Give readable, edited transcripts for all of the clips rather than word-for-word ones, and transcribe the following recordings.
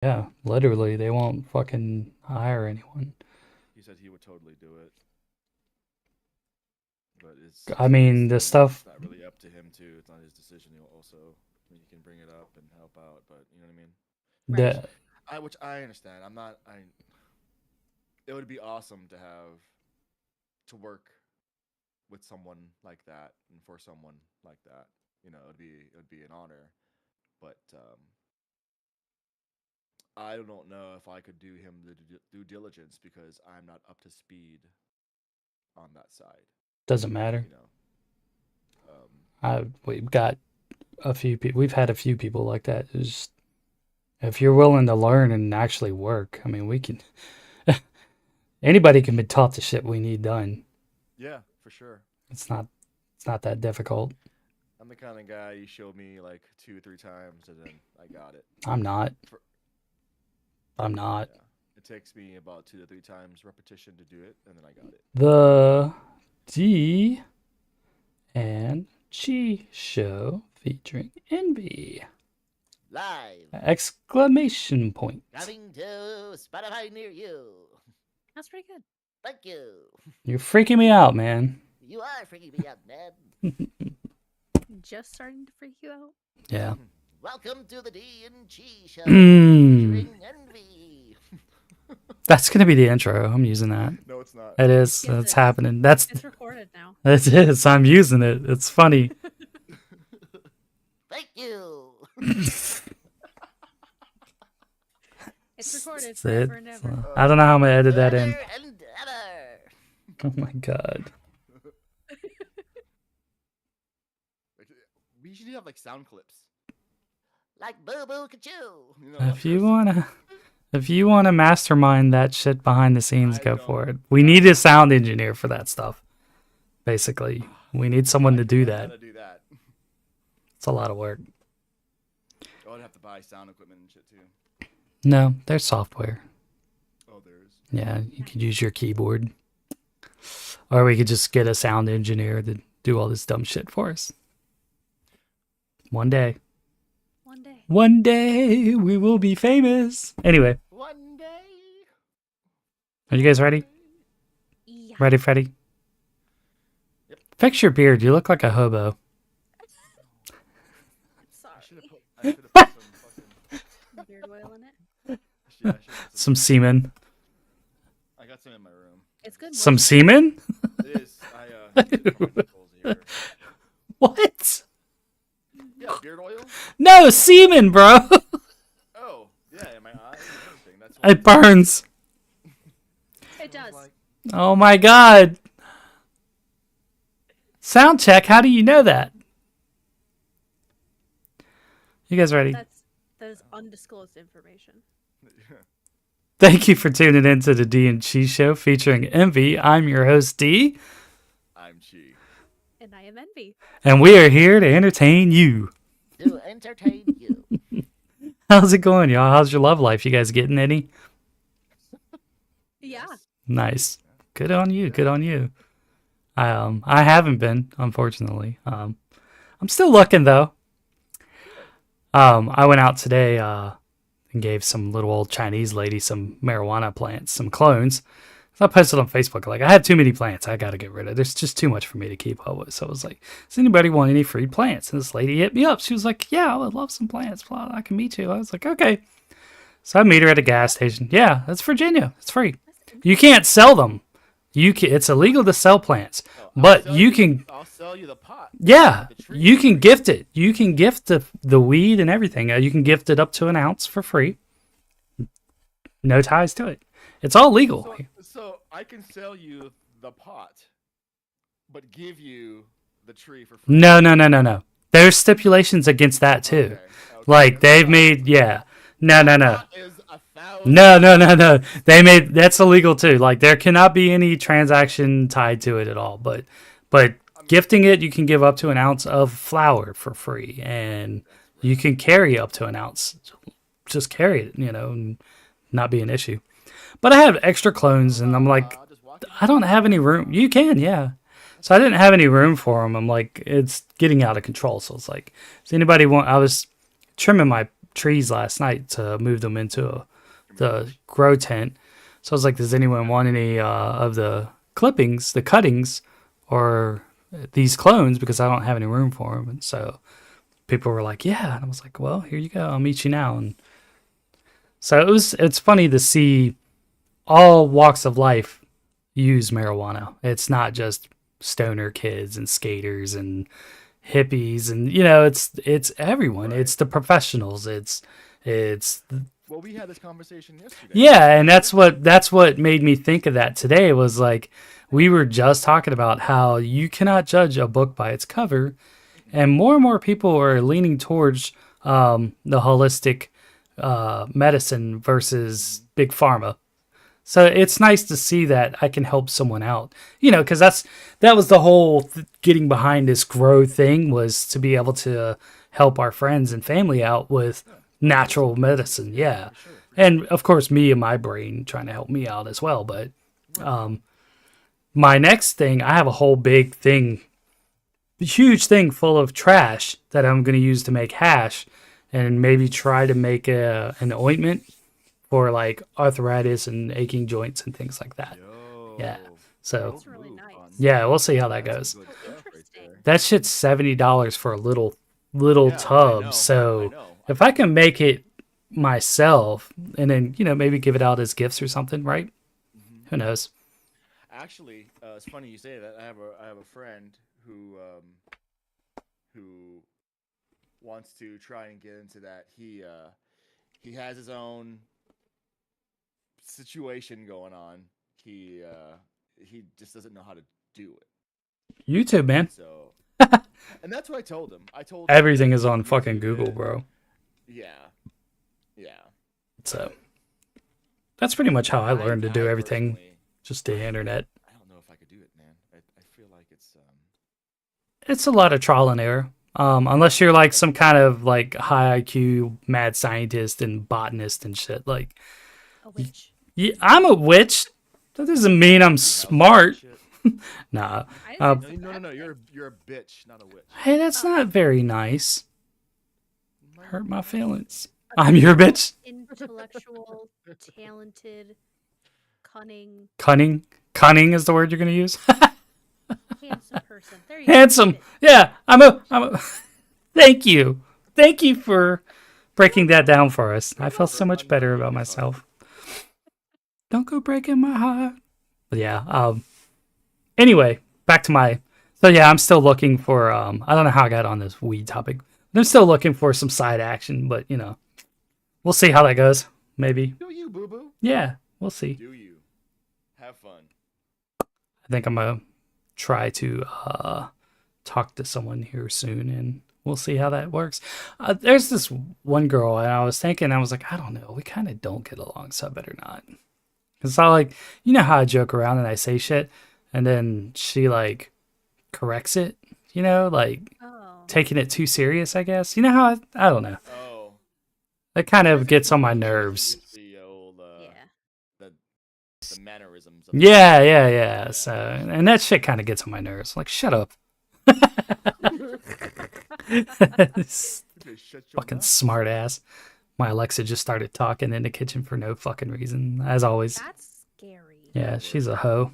Yeah, literally, they won't fucking hire anyone. He said he would totally do it, but I it's mean, the still not. stuff It's not really up to him too. It's not his decision. He'll also, I mean, he can bring it up and help out, but you know what I mean. Right. Which I understand. I'm not. I. It would be awesome to have to work with someone like that and for someone like that. You know, it would be an honor, but I don't know if I could do him the due diligence because I'm not up to speed on that side. doesn't matter. You know, um, We've got a few people. We've had a few people like that. It's if you're willing to learn and actually work, I mean, we can. Anybody can be taught the shit we need done. yeah, for sure. It's not. It's not that difficult. I'm the kind of guy you show me like 2 3 times and then I got it. I'm not. For, I'm not. yeah, it takes me about 2 to 3 times repetition to do it, and then I got it. The Dee and Chee Show featuring Envy! Live. Exclamation point. Coming to Spotify near you. That's pretty good. Thank you. You're freaking me out, man. You are freaking me out, Ned. Just starting to freak you out. Yeah. Welcome to the Dee and Chee Show. Mm. Featuring Envy. That's gonna be the intro. I'm using that. No, it's not. It is. Yes, That's it is. happening. That's It's recorded now. it is. I'm using it. It's funny. Thank you. It's recorded That's it. forever and ever. I don't know how I'm gonna edit that in. Forever and ever. Oh my god. We should have like sound clips. Like Boo Boo Kachoo. You know, If you wanna mastermind that shit behind the scenes, I go don't- for it. We need a sound engineer for that stuff. Basically, we need someone to do I that. gotta do that. It's a lot of work. I would have to buy sound equipment and shit too. No, there's software. Oh, there is. Yeah, you could use your keyboard. Or we could just get a sound engineer to do all this dumb shit for us. One day. One day. One day we will be famous. Anyway, One day. are you guys ready? Yeah. Ready, Freddy? Yep. Fix your beard. You look like a hobo. I should have Sorry. put some fucking. Beard oil in it. I should've put Some semen. I got some in my room. It's good. Some moisture. semen? It is. I get it from my nipples here. What? Yeah, beard oil. No, semen, bro. Oh, yeah, in my eyes and everything. That's why. It burns. It does. Like, Oh my god. Sound check. How do you know that? You guys ready? That is undisclosed information. Thank you for tuning in to the Dee and Chee Show featuring Envy. I'm your host, Dee, I'm Chee. And I am Envy. and we are here to entertain you. To entertain you. How's it going, y'all? How's your love life? You guys getting any? Yeah. Nice. Good on you. Good on you. I haven't been, unfortunately. I'm still looking though. I went out today and gave some little old Chinese lady some marijuana plants, some clones. So I posted on Facebook like I have too many plants. I got to get rid of. There's just too much for me to keep up with. So I was like, does anybody want any free plants? And this lady hit me up. She was like, yeah, I would love some plants. Blah, I can meet you. I was like, okay. So I meet her at a gas station. Yeah, that's Virginia. It's free. You can't sell them. It's illegal to sell plants, but you can. I'll sell you the pot. Yeah, The tree. you can gift it. You can gift the weed and everything. You can gift it up to an ounce for free. No ties to it. It's all legal. So I can sell you the pot, but give you the tree for free. No. There's stipulations against that too. Okay. Like they've made, yeah. No. Pot is $1,000. No. They made that's illegal too. Like there cannot be any transaction tied to it at all. But gifting it, you can give up to an ounce of flour for free, and you can carry up to an ounce. Just carry it, and not be an issue. But I have extra clones, and I'm like, I'll just walk in. I don't have any room. You can, yeah. So I didn't have any room for them. I'm like, it's getting out of control. So it's like, does anybody want? I was trimming my trees last night to move them into the grow tent. So I was like, does anyone want any of the clippings, the cuttings, or these clones? Because I don't have any room for them. And so people were like, yeah. And I was like, well, here you go. I'll meet you now. And so it's funny to see all walks of life use marijuana. It's not just stoner kids and skaters and hippies, and it's everyone. Right. It's the professionals. It's Well, we had this conversation yesterday. yeah, and that's what made me think of that today. Was like, we were just talking about how you cannot judge a book by its cover, and more people are leaning towards the holistic medicine versus big pharma. So it's nice to see that I can help someone out, because that was the whole getting behind this grow thing, was to be able to help our friends and family out with natural medicine. Yeah. For sure. And of course, me and my brain trying to help me out as well. But my next thing, I have a whole big thing, huge thing full of trash that I'm going to use to make hash, and maybe try to make an ointment for like arthritis and aching joints and things like that. Yo. Yeah. So That's really nice. yeah, we'll see how that That's goes. some good Oh, stuff right interesting. there. That shit's $70 for a little Yeah, I tub. know, So I know. if I can make it myself and then maybe give it out as gifts or something, right? Mhm. Who knows? Actually, it's funny you say that. I have a friend who wants to try and get into that. He has his own situation going on. He just doesn't know how to do it. YouTube, man. So, and that's what I told him. I told him Everything that is on you fucking do Google, it. bro. Yeah, yeah. So that's pretty much how I learned to do I everything, personally- just the internet. I don't know if I could do it, man. I feel like It's a lot of trial and error. Unless you're like some kind of like high IQ mad scientist and botanist and shit. Like, A witch. yeah, I'm a witch. That doesn't mean I'm smart. Shit. Nah. I Uh, didn't No, say no, that. you're a bitch, not a witch. Hey, that's not very nice. Hurt my feelings. I'm your bitch. Intellectual, talented, cunning, Cunning is the word you're gonna use. handsome person. There you go. Handsome. Bitch. Yeah, I'm a. Thank you. Thank you for breaking that down for us. I feel so much better about myself. Don't go breaking my heart. But yeah. Anyway, back to my. So yeah, I'm still looking for. I don't know how I got on this weed topic. But I'm still looking for some side action, but we'll see how that goes. Maybe. Do you, boo boo? Yeah, we'll see. Do you? Have fun. I think I'm gonna try to talk to someone here soon, and we'll see how that works. There's this one girl, and I was like, I don't know, we kind of don't get along, so I better not. It's not like, how I joke around and I say shit, and then she like corrects it, like Oh. taking it too serious, I guess. You know how I don't know. Oh. That kind of gets on my nerves. The old, Yeah. the mannerisms. Of Yeah. So, and that shit kind of gets on my nerves. Like, shut up. Okay, shut your Fucking mouth. smart ass. My Alexa just started talking in the kitchen for no fucking reason, as always. That's scary. Yeah, she's a hoe.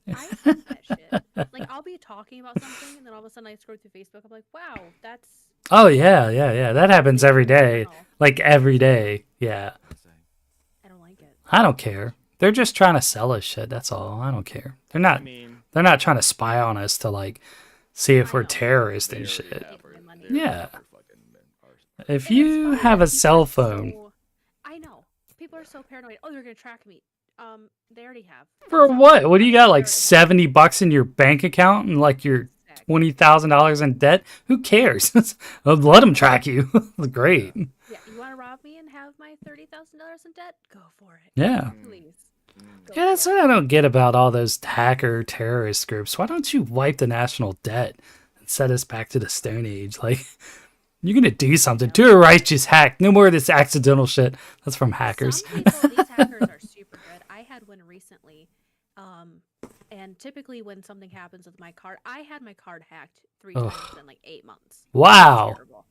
I hate that shit. Like, I'll be talking about something, and then all of a sudden I scroll through Facebook. I'm like, wow, that's. Oh yeah. That happens every day. Wow. Like every day. Yeah. I don't like it. I don't care. They're just trying to sell us shit. That's all. I don't care. They're I not. mean, They're not trying to spy on us to like see if I we're know. terrorists they and already shit. have her- Take my money. they already Yeah. have her fucking If And it's you funny have that a people cell are phone so- I know. People are so paranoid. Oh, they're gonna track me. They already have. for So, what? What do you got? Like They already $70 in your bank account and like you're have. $20,000 in debt? Who cares? Let them track you. Great. Yeah, you want to rob me and have my $30,000 in debt? Go for it. Yeah. Please. Go Yeah, that's for what I don't get about all those hacker terrorist groups. Why don't you wipe the national debt and set us back to the Stone Age? Like, you're gonna do something. Do a righteous hack. No more of this accidental shit. That's from hackers. Some people, these hackers are super good. I had one recently, and typically when something happens with my card, I had my card hacked 3 Ugh. times in like 8 months. Wow. Terrible.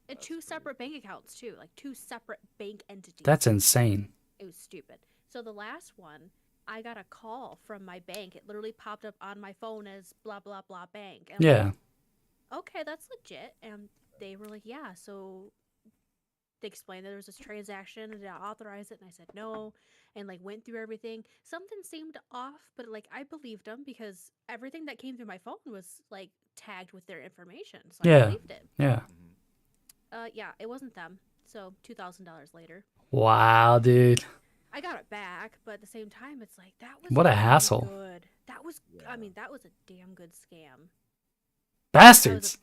That's two pretty- separate bank accounts too, like two separate bank entities. That's insane. It was stupid. So the last one, I got a call from my bank. It literally popped up on my phone as blah blah blah bank. And I'm Yeah. like, okay, that's legit. And they were like, yeah. So they explained that there was this transaction and I authorized it, and I said no, and like went through everything. Something seemed off, but like I believed them because everything that came through my phone was like tagged with their information, so I Yeah. believed it. Yeah. Mhm. Yeah, it wasn't them. So $2,000 later, Wow, dude. I got it back, but at the same time, it's like that was What a really hassle. Good. That was, I Yeah. mean, that was a damn good scam. Bastards.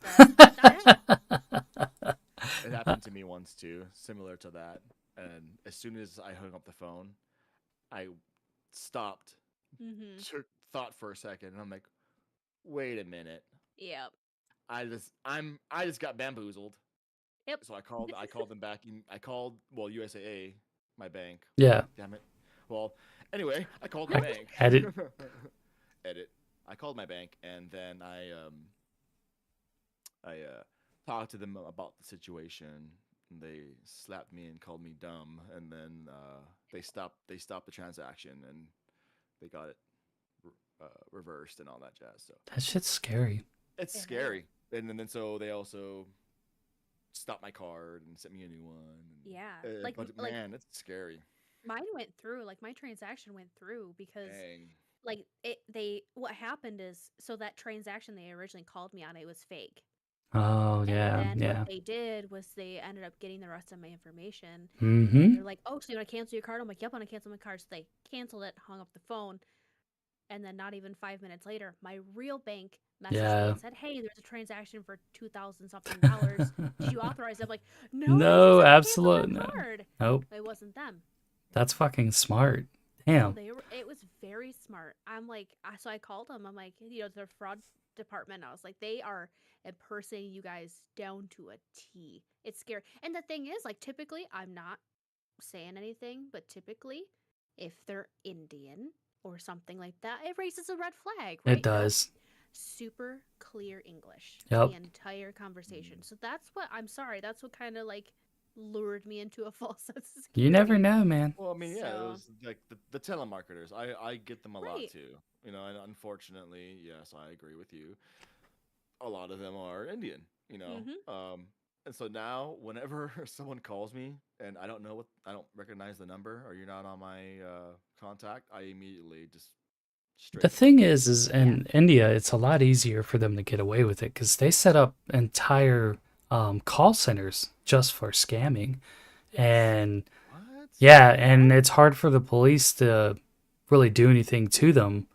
It happened to me once too, similar to that. And as soon as I hung up the phone, I stopped, Mm-hmm. thought for a second, and I'm like, wait a minute. Yep. I just got bamboozled. Yep. So I called them back. I called USAA, my bank. Yeah. Damn it. Well, anyway, I called my bank. Edit. Edit. I called my bank, and then I talked to them about the situation. And they slapped me and called me dumb, and then they stopped the transaction, and they got it reversed and all that jazz. So That shit's scary. it's It is. scary. And then so they also stopped my card and sent me a new one. and, Yeah. but man, it's scary. Mine went through. Like my transaction went through because Dang. like what happened is so that transaction they originally called me on, it was fake. Oh, And yeah. then Yeah. what they did was they ended up getting the rest of my information. Mm-hmm. And they're like, oh, so you want to cancel your card? I'm like, yep, I want to cancel my card. So they canceled it, hung up the phone. And then not even 5 minutes later, my real bank messaged me Yeah. and said, hey, there's a transaction for $2,000 something dollars. Did you authorize it? I'm like, no, No, they just said absolute- cancel no. my card. Nope. It wasn't them. That's fucking smart. No, Damn. it was very smart. I'm like, so I called them. I'm like, the fraud department. I was like, they are impersonating you guys down to a T. It's scary. And the thing is, like, typically, I'm not saying anything, but typically, if they're Indian or something like that, it raises a red flag, right? It does. Super clear English. Yep. The entire conversation. So that's what, I'm sorry, that's what kind of like lured me into a false sense of security. You never know, man. Well, I mean, yeah, it So- was like the telemarketers. I get them a lot Right. too. And unfortunately, yes, I agree with you. A lot of them are Indian. Mhm. And so now, whenever someone calls me and I don't recognize the number, or you're not on my contact, I immediately just straight. The thing is in India, it's a lot easier for them to get away with it because they set up entire call centers just for scamming. And What? yeah, and it's hard for the police to really do anything to them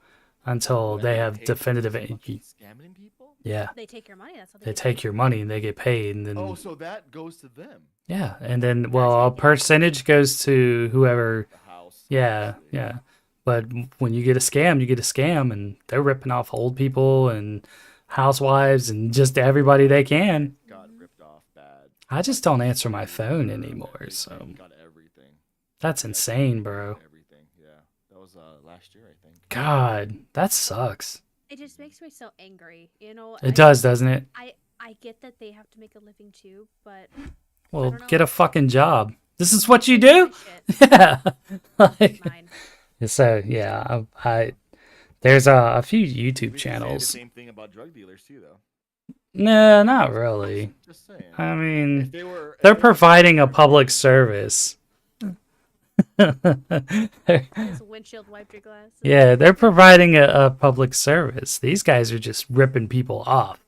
until And they get have paid for definitive. fucking scamming people. Yeah, They take your money. That's how they get take paid. your money and they get paid, and then Oh, so that goes to them. yeah, and then well, a percentage goes to whoever. The house. Yeah, obviously. yeah. But when you get a scam, you get a scam, and they're ripping off old people and housewives and just everybody they can. Got ripped off bad. I just don't answer my phone They anymore, so got everything. that's insane, bro. Everything. Yeah. That was last year, I think. God, that sucks. It just makes me so angry. It does, doesn't it? I get that they have to make a living too, but Well, don't know. get a fucking job. This is what you do? shit, Yeah. Like, mine. so, yeah, I there's a few We YouTube could say the channels. same thing about drug dealers too, though. No, not really. Just saying. I If mean, they were, if they're they were providing a drug public dealers- service. This windshield wiped your glass. Yeah, they're providing a public service. These guys are just ripping people off.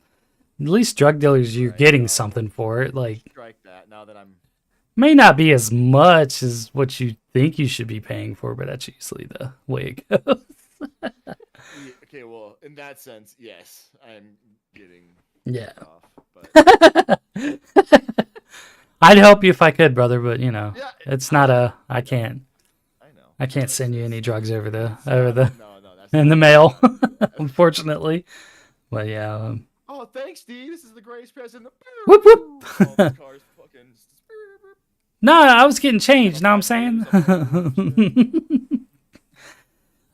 At least drug dealers, you're Right, getting well, something for it. Like, Strike that. Now that I'm. may not be as much as what you think you should be paying for, but that's usually the way it goes. Okay, well, in that sense, yes, I'm getting Yeah. off. But I'd help you if I could, brother, but yeah, it's not I can't. I know. I can't It's- send you any it's- drugs over the it's not- no, that's in the not- mail, that's- unfortunately. But yeah, Oh, thanks, Steve. This is the greatest present. Whoop, whoop. All the cars fucking. no, I was getting changed. Know what I'm saying?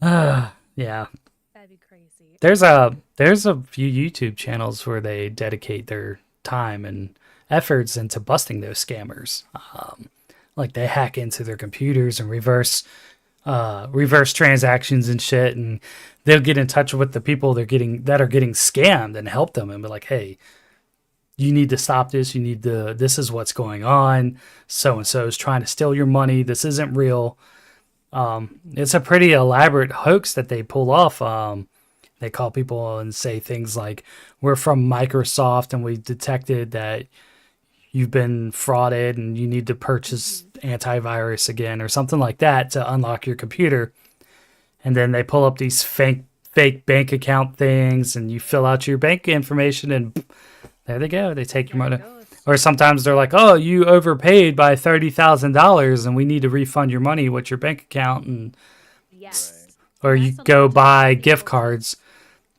Yeah. That'd be crazy. There's a few YouTube channels where they dedicate their time and efforts into busting those scammers. Like they hack into their computers and reverse transactions and shit, and they'll get in touch with the people that are getting scammed and help them and be like, hey, you need to stop this. This is what's going on. So and so is trying to steal your money. This isn't real. It's a pretty elaborate hoax that they pull off. They call people and say things like, we're from Microsoft and we detected that you've been frauded and you need to purchase antivirus again or something like that to unlock your computer. And then they pull up these fake bank account things and you fill out your bank information and there they go. They take your money. Or sometimes they're like, oh, you overpaid by $30,000 and we need to refund your money with your bank account. And Yes. or you go buy gift cards.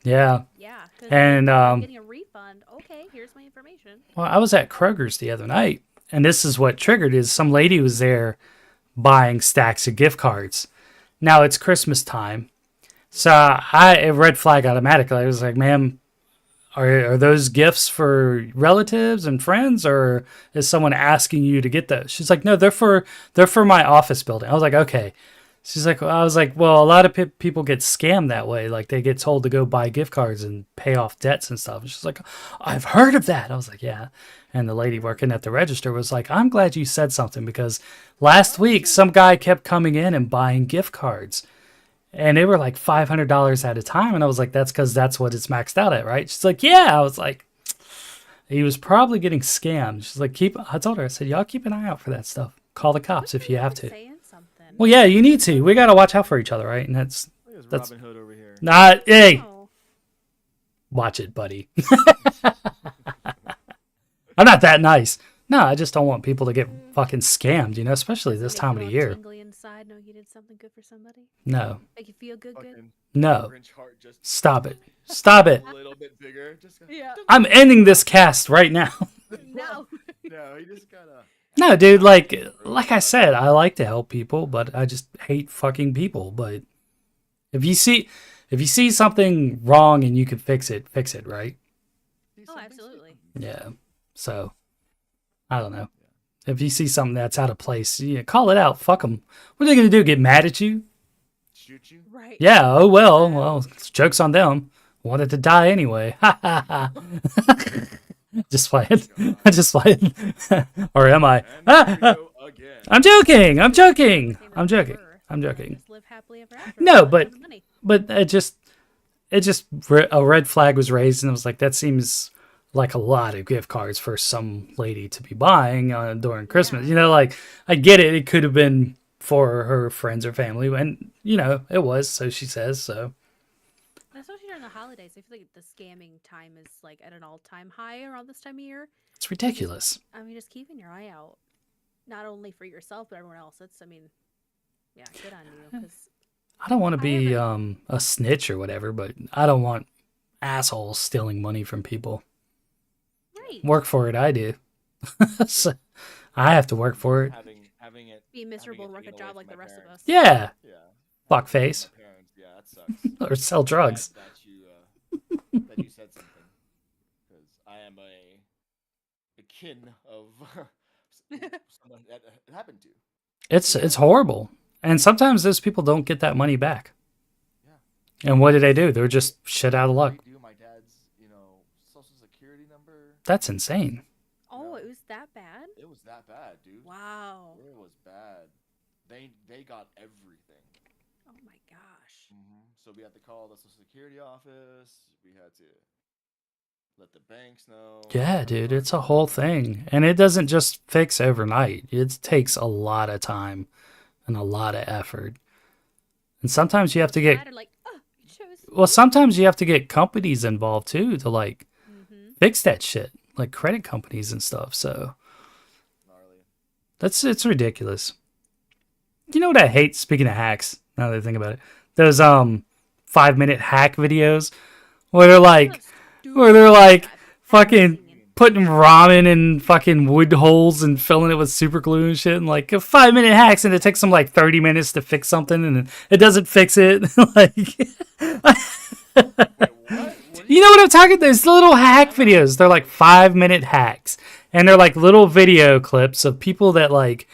Yeah. Yeah. And getting a refund. Okay, here's my information. well, I was at Kroger's the other night, and this is what triggered is some lady was there buying stacks of gift cards. Now it's Christmas time, so it red flag automatically. I was like, ma'am, are those gifts for relatives and friends, or is someone asking you to get those? She's like, no, they're for my office building. I was like, okay. She's like, I was like, well, a lot of people get scammed that way. Like they get told to go buy gift cards and pay off debts and stuff. And she's like, I've heard of that. I was like, yeah. And the lady working at the register was like, I'm glad you said something because last week some guy kept coming in and buying gift cards and they were like $500 at a time. And I was like, that's because that's what it's maxed out at, right? She's like, yeah. I was like, he was probably getting scammed. She's like, I told her, I said, y'all keep an eye out for that stuff. Call the cops if you have to. Saying something. Well, yeah, you need to. We got to watch out for each other, right? And that's Robin Hood over here. not, hey, Oh. watch it, buddy. I'm not that nice. No, I just don't want people to get fucking scammed, especially this Make time you of all the year. tingly inside, know you did something good for somebody. No, Make you feel good. Fucking no, Grinch heart just stop it. Stop it. a little bit bigger. Just Yeah. I'm ending this cast right now. No. no, he just gotta. No, dude, like I said, I like to help people, but I just hate fucking people. But if you see something wrong and you can fix it, right? Oh, absolutely. Yeah. So, I don't know. If you see something that's out of place, call it out. Fuck them. What are they going to do? Get mad at you? Shoot you? Right. Yeah. Oh, well, joke's on them. Wanted to die anyway. Ha ha ha. Just playing. Just playing. Or am I? And here we go again. I'm joking. I'm joking. Same I'm as joking. ever. I'm joking. Just live happily ever after. No, with but- the money. But it just a red flag was raised, and I was like, that seems like a lot of gift cards for some lady to be buying during Christmas. Yeah. Like I get it. It could have been for her friends or family, and it was. So she says so. Especially during the holidays, I feel like the scamming time is like at an all-time high around this time of year. It's ridiculous. I mean, just keeping your eye out, not only for yourself but everyone else. Yeah, good on you. 'Cause I don't want to I be haven't- a snitch or whatever, but I don't want assholes stealing money from people. right, Work for it, I do. So, I have to work for it. Having it. be miserable and having work it a taken away job like from the my rest of parents. us. Yeah, Yeah. fuck My face, parents. Yeah, that sucks. or sell drugs. That you said something. Because I am a kin of someone that it happened to. It's horrible, and sometimes those people don't get that money back. Yeah. And what do? They're just shit out of luck. Redo my dad's, social security number. That's insane. Oh, it was that bad? It was that bad, dude. Wow. It was bad. They got everything. Oh my gosh. So we had to call the social security office. We had to let the banks know. Yeah, dude, it's a whole thing, and it doesn't just fix overnight. It takes a lot of time and a lot of effort. And sometimes you have to get Mad or like, oh, you chose. well, sometimes you have to get companies involved too to like Mm-hmm. fix that shit, like credit companies and stuff. So Gnarly. it's ridiculous. You know what I hate? Speaking of hacks, now that I think about it, those 5-minute hack videos where they're like fucking putting ramen in fucking wood holes and filling it with super glue and shit, and like 5-minute hacks, and it takes them like 30 minutes to fix something, and it doesn't fix it. Like, What? you know what I'm talking? There's little hack videos. They're like 5-minute hacks, and they're like little video clips of people that like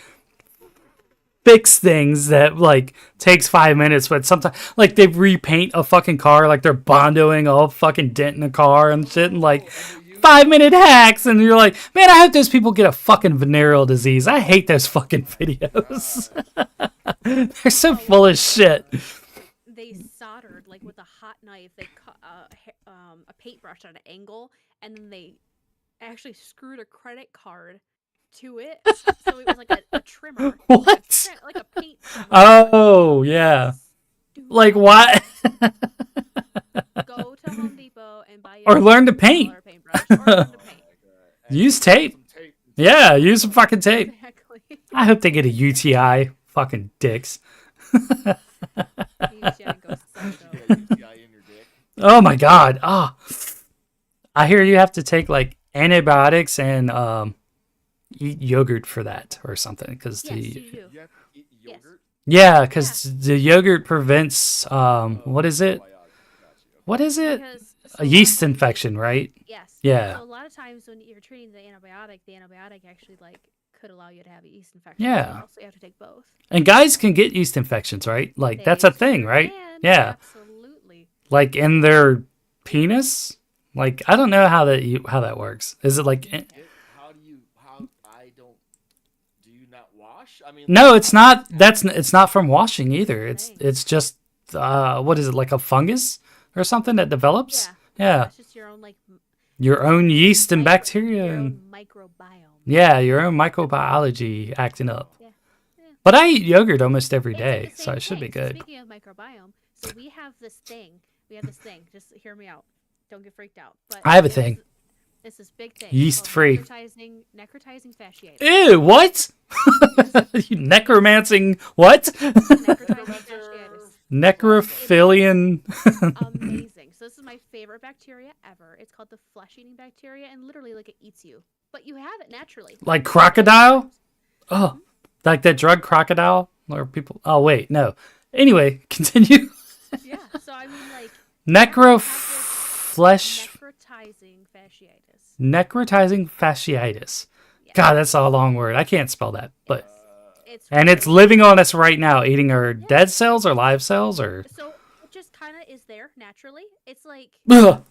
fix things that like takes 5 minutes, but sometimes like they repaint a fucking car, like they're bondoing a fucking dent in a car and shit, and like 5 minute hacks, and you're like, man, I hope those people get a fucking venereal disease. I hate those fucking videos. They're so full of shit. They soldered like with a hot knife. They cut a paintbrush at an angle, and then they actually screwed a credit card to it, so it was like a trimmer. What? Like a paint trimmer. Oh yeah. Stupid. Like what? Go to Home Depot and buy Or learn to $50 paint. paintbrush, or learn to paint. Use tape. Yeah, use some fucking tape. Exactly. I hope they get a UTI. Fucking dicks. UTI goes psycho. UTI in your dick. Oh my god. Ah. I hear you have to take like antibiotics and eat yogurt for that or something, because Yes, you do. You have to eat Yes. yogurt? yeah, because the yogurt prevents what is it? Probiotic. Got you. What is it? Because A yeast infection, right? Yes. Yeah. So a lot of times when you're treating the antibiotic actually like could allow you to have a yeast infection. Yeah. So you have to take both. And guys can get yeast infections, right? Like that's a They thing, sure right? can, Yeah. Absolutely. Like in their penis. Like I don't know how that works. Is it like How I don't, do you not wash? I mean, no? like, It's not. It's not from washing either. Dang. It's just what is it, like a fungus or something that develops? Yeah. It's just your own like Your own yeast and micro- bacteria. your And, own microbiome. yeah, your own microbiology acting up. Yeah. But I eat yogurt almost every It's day, the so same it should be thing. So good. speaking of microbiome, so we have this thing. Just hear me out. Don't get freaked out. But I have a it's- thing. It's this big thing. Yeast-free. Necrotizing fasciitis. Ew, what? You necromancing what? Necrotizing fasciitis. Necrophilian. Amazing. So this is my favorite bacteria ever. It's called the flesh-eating bacteria, and literally, like, it eats you, but you have it naturally. Like crocodile? Oh, like that drug crocodile? Or people? Oh, wait, no. Anyway, continue. Yeah. So I mean, like, Necroflesh. necrotizing fasciitis. Necrotizing fasciitis. Yeah. God, that's a long word. I can't spell that. But It's and it's really- living on us right now, eating our dead cells or live cells or. So it just kind of is there naturally. It's like Ugh.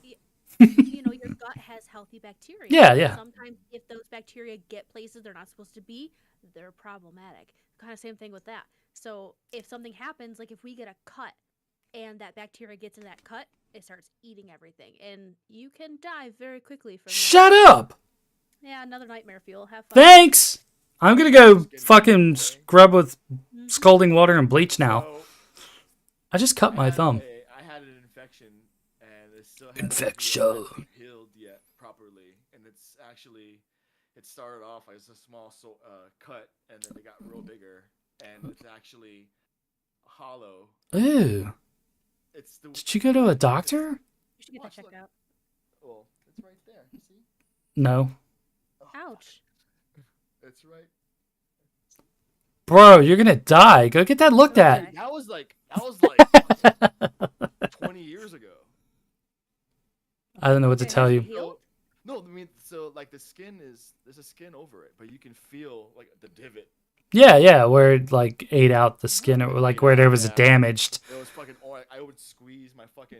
your gut has healthy bacteria. Yeah, yeah. Sometimes if those bacteria get places they're not supposed to be, they're problematic. Kind of same thing with that. So if something happens, like if we get a cut and that bacteria gets in that cut, it starts eating everything, and you can die very quickly from that. Shut up! Yeah, another nightmare fuel. Have fun. Thanks! I'm gonna go fucking scrub with scalding water and bleach now. So, I just cut my thumb. I had an infection, and it still Infection. hasn't healed yet properly. And it's actually, it started off as a small cut, and then it got real bigger, and it's actually hollow. Ew. It's the. Did you go to a doctor? You should get that Watch, checked look. out. Well, it's right there. See? No. Ouch. It's right. Bro, you're gonna die. Go get that looked at. That was like 20 years ago. I don't know what to Okay, tell has it you. healed? No, I mean, so like there's a skin over it, but you can feel like the divot. Yeah, where it like ate out the skin, or like where there was Yeah. damaged. It was fucking. Oh, I would squeeze my fucking.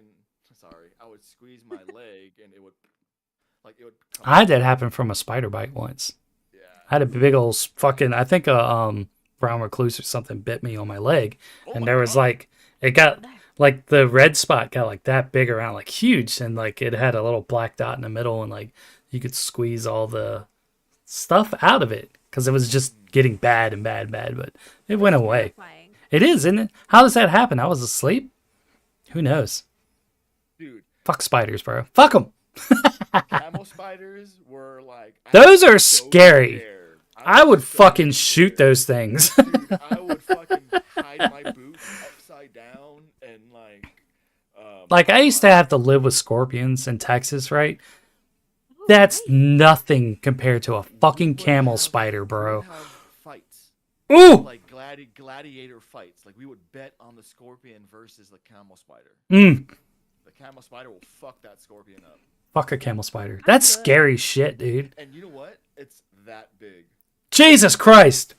Sorry, I would squeeze my leg, and it would, like, it would. Come I had that happen from a spider bite once. Yeah. I had a big old fucking. I think a brown recluse or something bit me on my leg, Oh and my there was God. like it got like the red spot got like that big around, like huge, and like it had a little black dot in the middle, and like you could squeeze all the stuff out of it because it was just getting bad, but it went away. Terrifying. It is, isn't it? How does that happen? I was asleep. Who knows? Dude, Fuck spiders, bro. Fuck them. camel spiders were like. Those I are was so scary. scared. I would was so fucking shoot scared. those things. Dude, I would fucking hide my boots upside down and like. Like I used to have to live with scorpions in Texas, right? That's nothing compared to a fucking we would camel have- spider, we bro. would have fights. Ooh. Like gladiator fights. Like we would bet on the scorpion versus the camel spider. Mm. The camel spider will fuck that scorpion up. Fuck a camel spider. I'm That's good. scary shit, dude. And you know what? It's that big. Jesus Christ.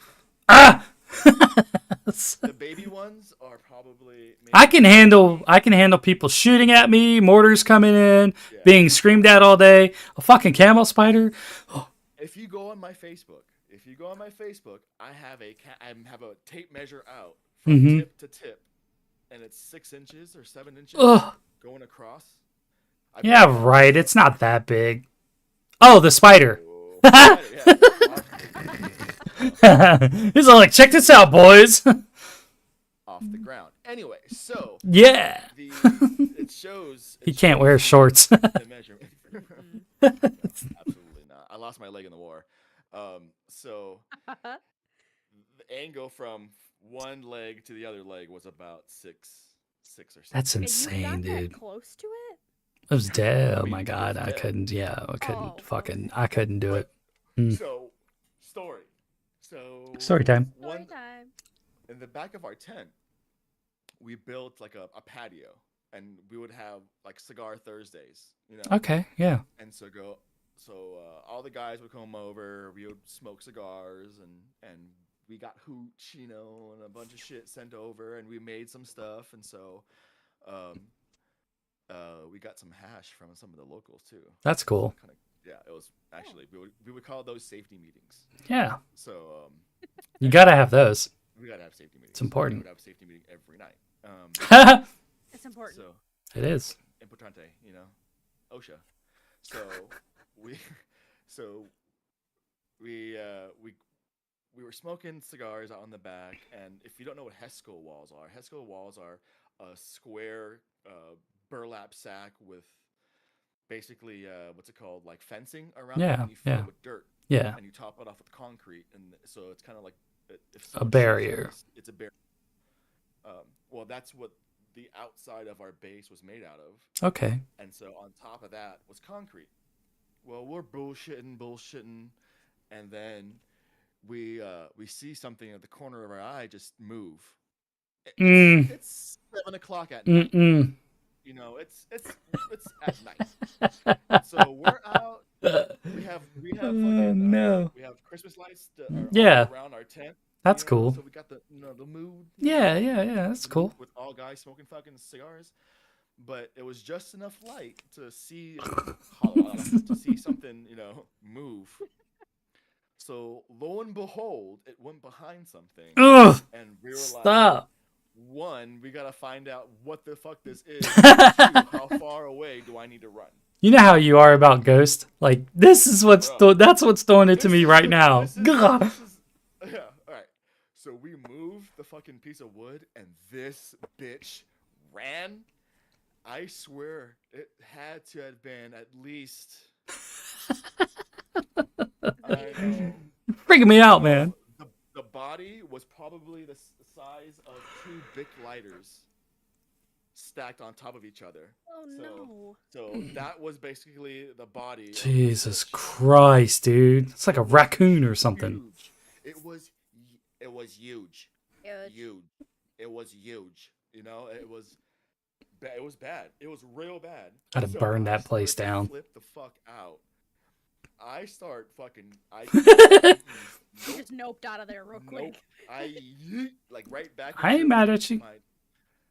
Ah! The baby ones are probably. Maybe I can handle people shooting at me, mortars coming in, Yeah. being screamed at all day. A fucking camel spider. If you go on my Facebook, I have a tape measure out from Mhm. tip to tip, and it's 6 inches or 7 inches Ugh. going across. I Yeah, put it on right. Facebook. It's not that big. Oh, the spider. Oh, yeah. He's all like, check this out, boys. Off the ground. Anyway, so Yeah. it shows. He can't wear shorts. The measurement. No, absolutely not. I lost my leg in the war. So the angle from one leg to the other leg was about six or 7. That's And you insane, got that dude. close to it? It was dead. Oh mean, my it god, was I dead. couldn't. Yeah, I couldn't. Oh, Fucking, I couldn't do it. So, story. So Story time. Story One time. in the back of our tent, we built like a patio, and we would have like cigar Thursdays. You know. Okay, yeah. And so all the guys would come over. We would smoke cigars, and we got hooch, you know, and a bunch of shit sent over, and we made some stuff, and so we got some hash from some of the locals too. That's cool. Yeah, it was actually we would call those safety meetings. Yeah, So you gotta have those. we gotta have safety meetings. It's important. We would have a safety meeting every night. It's important. So It is. importante, you know, OSHA. So we we were smoking cigars out on the back, and if you don't know what Hesco walls are a square burlap sack with basically what's it called, like fencing around it, Yeah, and you fill yeah. it with dirt, Yeah, and you top it off with concrete, and so it's kind of like if a someone shoots barrier. us, it's a barrier. Well, that's what the outside of our base was made out of. Okay. And so on top of that was concrete. Well, we're bullshitting, and then we see something at the corner of our eye just move. It's 7:00 at night. You know, it's at night. So we're out. We have fucking, no. we have Christmas lights all Yeah. around our tent. That's you know, cool. So we got the mood. Yeah, that's the cool. mood with all guys smoking fucking cigars, but it was just enough light to see something, you know, move. So lo and behold, it went behind something, Ugh. and we were like, Stop. one, we gotta find out what the fuck this is. Two, how far away do I need to run? You know how you are about Ghost? Like, this is that's what's throwing it to me right now. Gah. Yeah, alright. So we moved the fucking piece of wood, and this bitch ran. I swear it had to have been at least. I know. Freaking me out, man. The body was probably the size of 2 Bic lighters stacked on top of each other. Oh no. So that was basically the body. of Jesus this bitch. Christ, dude. It's like a raccoon or something. Huge. It was huge. Huge. It was huge. You know, it was bad. It was real bad. Gotta burn I that place started to down. Flip the fuck out. I start fucking. You just noped out of there real quick. Like right back. I ain't into mad at you.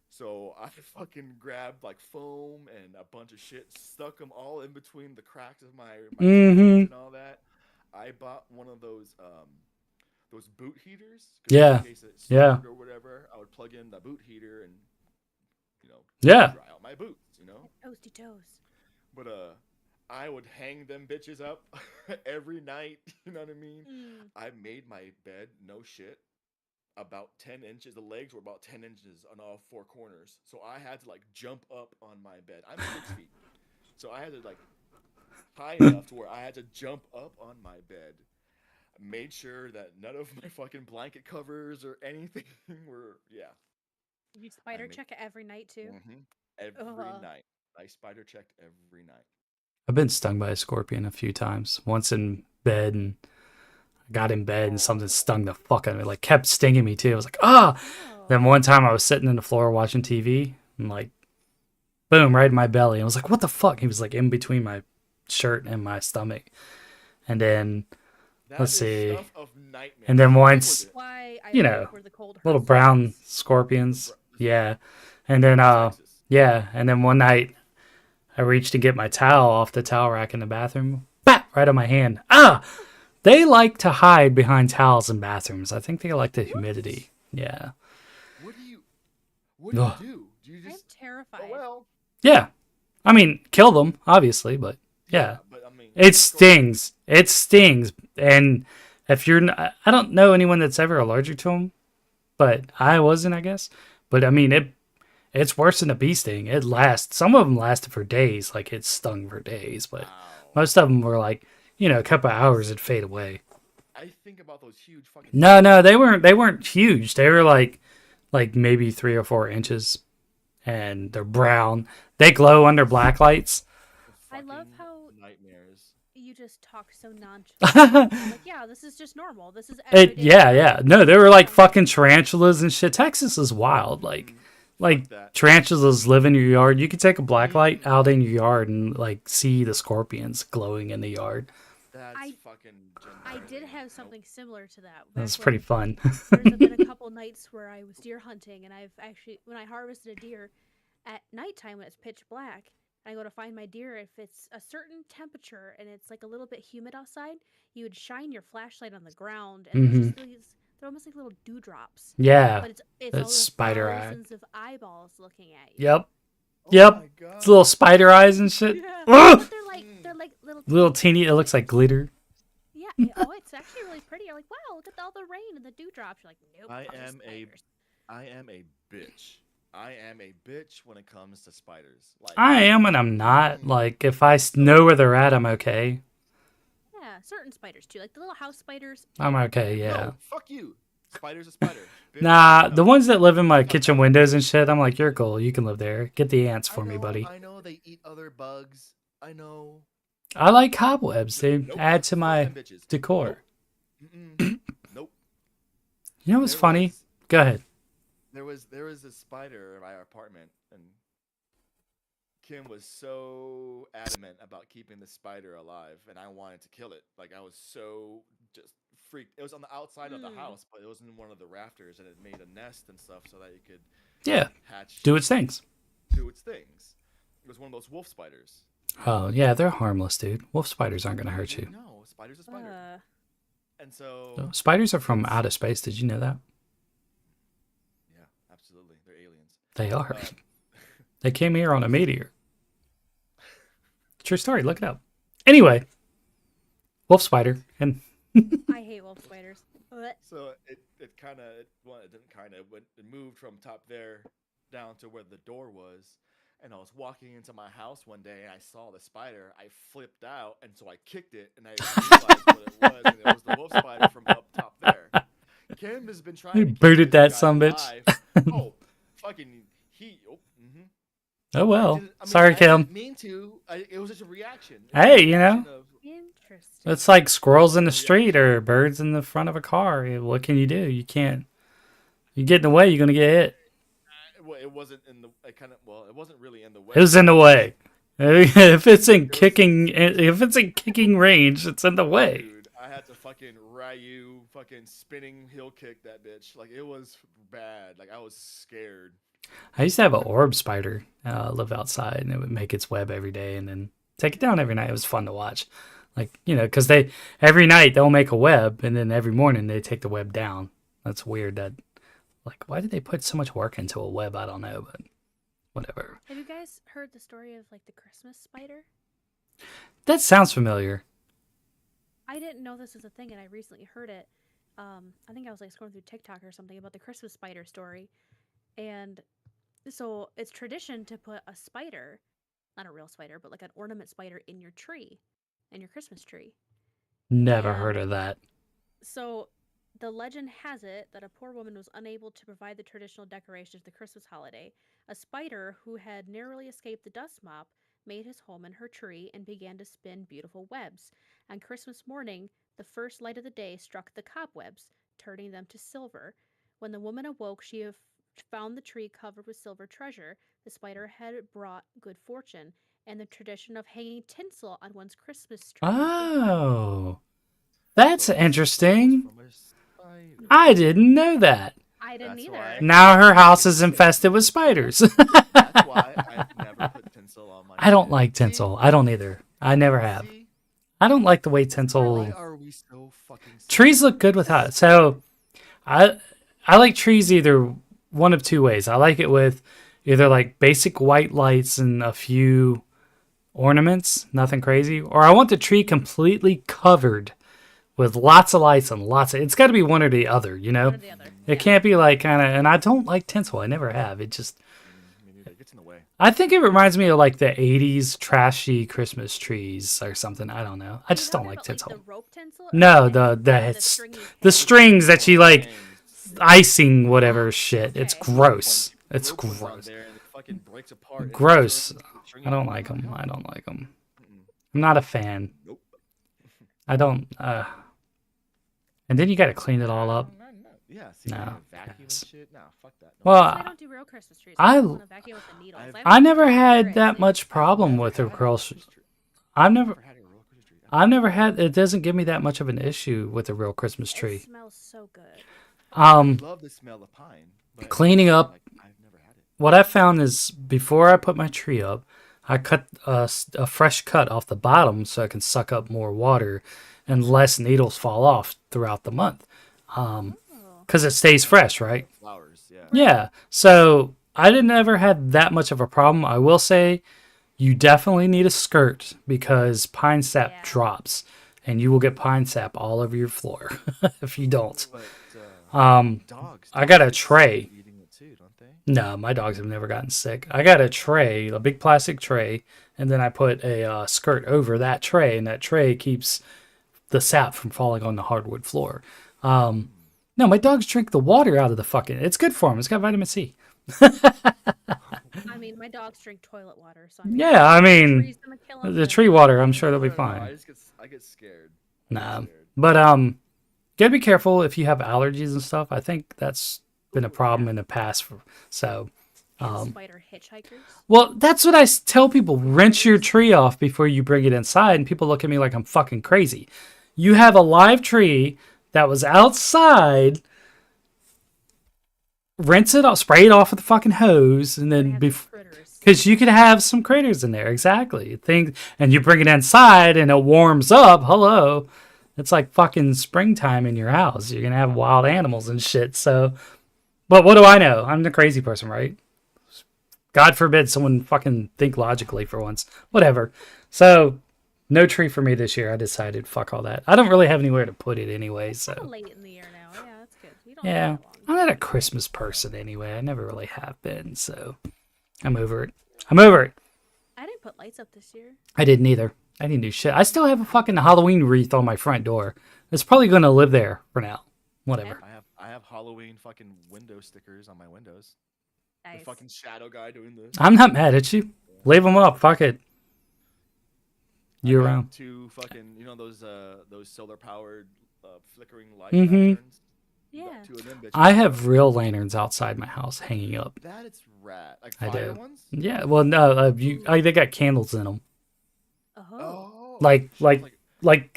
So I fucking grabbed like foam and a bunch of shit, stuck them all in between the cracks of my Mhm. and all that. I bought one of those boot heaters. 'Cause Yeah. in case it Yeah. snowed or whatever, I would plug in the boot heater and Yeah. dry out my boots. Toasty toes. But I would hang them bitches up every night. You know what I mean? Mm. I made my bed, no shit, about 10 inches. The legs were about 10 inches on all 4 corners. So I had to like jump up on my bed. I'm 6 feet. So I had to like high enough to where I had to jump up on my bed. Made sure that none of my fucking blanket covers or anything were, You spider made- check it every night too. every Ugh. night. I spider checked every night. I've been stung by a scorpion a few times. Once in bed, and I got in bed and something stung the fuck out of me. Like, kept stinging me too. I was like, ah! Oh. Then one time I was sitting on the floor watching TV, and like, boom, right in my belly. I was like, what the fuck? He was like in between my shirt in my stomach. And then That let's is see. stuff of nightmares. And then How big once- was it? Why I You live know, where the cold little hurts brown most. scorpions. The Yeah. And then Texas. yeah, and then one night I reached to get my towel off the towel rack in the bathroom. Bap! Right on my hand. Ah! They like to hide behind towels in bathrooms. I think they like the humidity. Yeah. What do you Ugh. do? Do you I'm just terrified. oh well? Yeah. I mean, kill them, obviously, but yeah. But I mean, It stings. It stings. And if you're I don't know anyone that's ever allergic to them, but I wasn't, I guess. But I mean, it's worse than a bee sting. It lasts. Some of them lasted for days. Like it stung for days, but Wow. most of them were like, a couple of hours it'd fade away. I think about those huge fucking. No, they weren't huge. They were like maybe 3 or 4 inches, and they're brown. They glow under black lights. I love fucking how nightmares. you just talk so nonchalant. Like, yeah, this is just normal. This is everyday. Yeah. No, they were like fucking tarantulas and shit. Texas is wild. Like that. tarantulas live in your yard. You could take a black light out in your yard and like see the scorpions glowing in the yard. That's I- fucking. I did generating. have something similar to that. That's back pretty when fun. There's been a couple nights where I was deer hunting, and I've actually, when I harvested a deer at nighttime when it's pitch black, and I go to find my deer, if it's a certain temperature and it's like a little bit humid outside, you would shine your flashlight on the ground, and there's just they're almost like little dewdrops. Yeah. But it's That's all the spider eye. thousands of eyeballs looking at you. Yep. Oh Yep. my God. It's little spider eyes and shit. Yeah. Ugh! But they're like little Little teeny. It looks like glitter. Yeah. Oh, it's actually really pretty. You're like, wow, look at all the rain and the dewdrops. You're like, nope. I those are am a- spiders." I am a bitch. I am a bitch when it comes to spiders. Like I am and I'm not. Like, if I know where they're at, I'm okay. Yeah, certain spiders too, like the little house spiders. I'm okay, yeah. No, fuck you. Spider's a spider. Bitch. Nah, No. the ones that live in my kitchen windows and shit, I'm like, you're cool. You can live there. Get the ants I for me, know- buddy. I know they eat other bugs. I know. I like cobwebs. They Nope. add to Fuck my them bitches. decor. Nope. Mm-mm. Nope. You know what's There funny? was- Go ahead. There was a spider in my apartment, and Kim was so adamant about keeping the spider alive, and I wanted to kill it. Like I was so just freaked. It was on the outside of the house, but it was in one of the rafters, and it made a nest and stuff so that it could Yeah, hatch, do its things. do its things. It was one of those wolf spiders. Oh, yeah, they're harmless, dude. Wolf spiders aren't going to hurt you. No, spider's a spider. And so, No, spiders are from outer space. Did you know that? yeah, absolutely, they're aliens. They are. Uh, They came here on a meteor. True story. Look it up. Anyway, wolf spider. And I hate wolf spiders. Blech. So it kind of it didn't kind of it moved from top there down to where the door was, and I was walking into my house one day and I saw the spider. I flipped out, and so I kicked it, and I realized what it was, and it was the wolf spider from up top there. Kim has been trying You to keep booted this that guy sumbitch. alive. Oh, fucking he. Oh, oh well. I mean, Sorry, I Kim. didn't mean to. It was just a reaction. It Hey, was a you know. reaction of- Interesting. It's like squirrels in the street or birds in the front of a car. What can you do? You can't. You get in the way, you're gonna get hit. well, it wasn't in the. It kind of. Well, it wasn't really in the way. It was in the way. If it's in kicking range, it's in the way. Dude, I had to fucking Ryu fucking spinning heel kick that bitch. Like it was bad. Like I was scared. I used to have an orb spider live outside, and it would make its web every day, and then take it down every night. It was fun to watch, like because they every night they'll make a web, and then every morning they take the web down. That's weird. That why did they put so much work into a web? I don't know, but whatever. Have you guys heard the story of like the Christmas spider? That sounds familiar. I didn't know this was a thing, and I recently heard it. I think I was like scrolling through TikTok or something about the Christmas spider story, and so it's tradition to put a spider, not a real spider, but like an ornament spider in your tree, in your Christmas tree. Never Yeah. heard of that. So the legend has it that a poor woman was unable to provide the traditional decorations of the Christmas holiday. A spider who had narrowly escaped the dust mop made his home in her tree and began to spin beautiful webs. On Christmas morning, the first light of the day struck the cobwebs, turning them to silver. When the woman awoke, found the tree covered with silver treasure. The spider had brought good fortune, and the tradition of hanging tinsel on one's Christmas tree. Oh, that's Those interesting. from a spider. I didn't know that. I didn't That's either. why. Now her house is infested with spiders. That's why I've never put tinsel on my I don't shit. like See? tinsel. I don't either. I never have. See? I don't like the way Why tinsel. are we so fucking Trees look good without it. So I like trees either one of two ways. I like it with either like basic white lights and a few ornaments, nothing crazy, or I want the tree completely covered with lots of lights and lots of. It's got to be one or the other, you know. One or the other. It can't be like kind of. And I don't like tinsel. I never have. It just. Me neither. It gets in the way. I think it reminds me of like the '80s trashy Christmas trees or something. I don't know. I Are you just don't talking like about, tinsel. the rope tinsel? Or No, the the stringy the thing? strings that you like Things. icing whatever shit. It's Okay. gross. One It's rope goes on gross. there and it fucking breaks apart and Gross. turns into string I don't and- like them. Hell I don't like them. Mm-mm. I'm not a fan. Nope. I don't. And then you got to clean it all up. Yeah, see, No, you gotta vacuum yes. and shit. Nah, fuck that. No. Well, That's why I don't do real Christmas trees. I- I don't want to vacuum with the needles. I've- don't I never care had it that is. much problem Never with a had a real. Christmas tree. I've never. Had a real Christmas tree. I've never had. It doesn't give me that much of an issue with a real Christmas It tree. smells so good. I love the smell of pine. But Cleaning up. like, I've never had it. What I found is before I put my tree up, I cut a fresh cut off the bottom so I can suck up more water and less needles fall off throughout the month. Oh. Because it stays fresh, right? Flowers, yeah. Yeah. So I didn't ever had that much of a problem. I will say you definitely need a skirt because pine sap Yeah. drops and you will get pine sap all over your floor if you don't. But dogs. I got a get sick tray. eating it too, don't they? No, my dogs have never gotten sick. I got a tray, a big plastic tray, and then I put a skirt over that tray, and that tray keeps the sap from falling on the hardwood floor. No, my dogs drink the water out of the fucking. It's good for them. It's got vitamin C. I mean, my dogs drink toilet water, so Yeah, I mean, tree's gonna kill 'em, the then tree water, I'm sure they'll be I don't know, fine. I get scared. Nah, Scared. but gotta be careful if you have allergies and stuff. I think that's been a problem in the past. So, and spider hitchhikers. well, that's what I tell people. Rinse your tree off before you bring it inside, and people look at me like I'm fucking crazy. You have a live tree that was outside. Rinse it off, spray it off with a fucking hose, and They then have before. critters. Because you could have some critters in there, exactly. Things, and you bring it inside, and it warms up. Hello, it's like fucking springtime in your house. You're gonna have wild animals and shit. So, but what do I know? I'm the crazy person, right? God forbid someone fucking think logically for once. Whatever. So, no tree for me this year. I decided fuck all that. I don't really have anywhere to put it anyway. Kinda So, late in the year now. Yeah, that's good. We don't yeah, have that long. I'm not a Christmas person anyway. I never really have been. So, I'm over it. I'm over it. I didn't put lights up this year. I didn't either. I didn't do shit. I still have a fucking Halloween wreath on my front door. It's probably going to live there for now. Whatever. I have Halloween fucking window stickers on my windows. Nice. The fucking shadow guy doing this. I'm not mad at you. Leave them up. Fuck it. Year round. Two fucking, those solar powered flickering light Mhm. lanterns. Yeah. Got two of them bitches. I have real lanterns outside my house hanging up. That is rad. Like I fire do. ones? Yeah. Well, no. They got candles in them. Oh. Oh. Like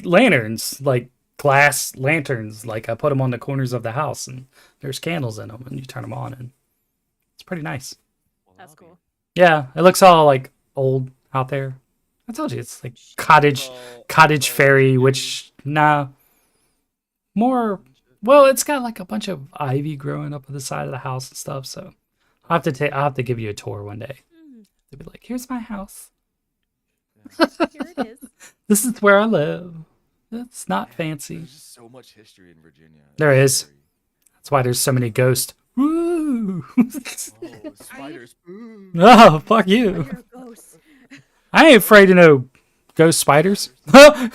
lanterns. Like glass lanterns. Like I put them on the corners of the house, and there's candles in them, and you turn them on, and it's pretty nice. Well, That's that'll be- cool. Yeah. It looks all like old out there. I told you it's like cottage fairy, which more. Well, it's got like a bunch of ivy growing up on the side of the house and stuff. So I'll have to give you a tour one day. Mm, To be like, here's my house. here it is. This is where I live. It's not fancy. There's just so much history in Virginia. There It's is. That's why there's so many ghosts. Woo! scary. Oh, spiders. Ooh. Oh, fuck Oh, you. you're a ghost. I ain't afraid of no ghost spiders. Have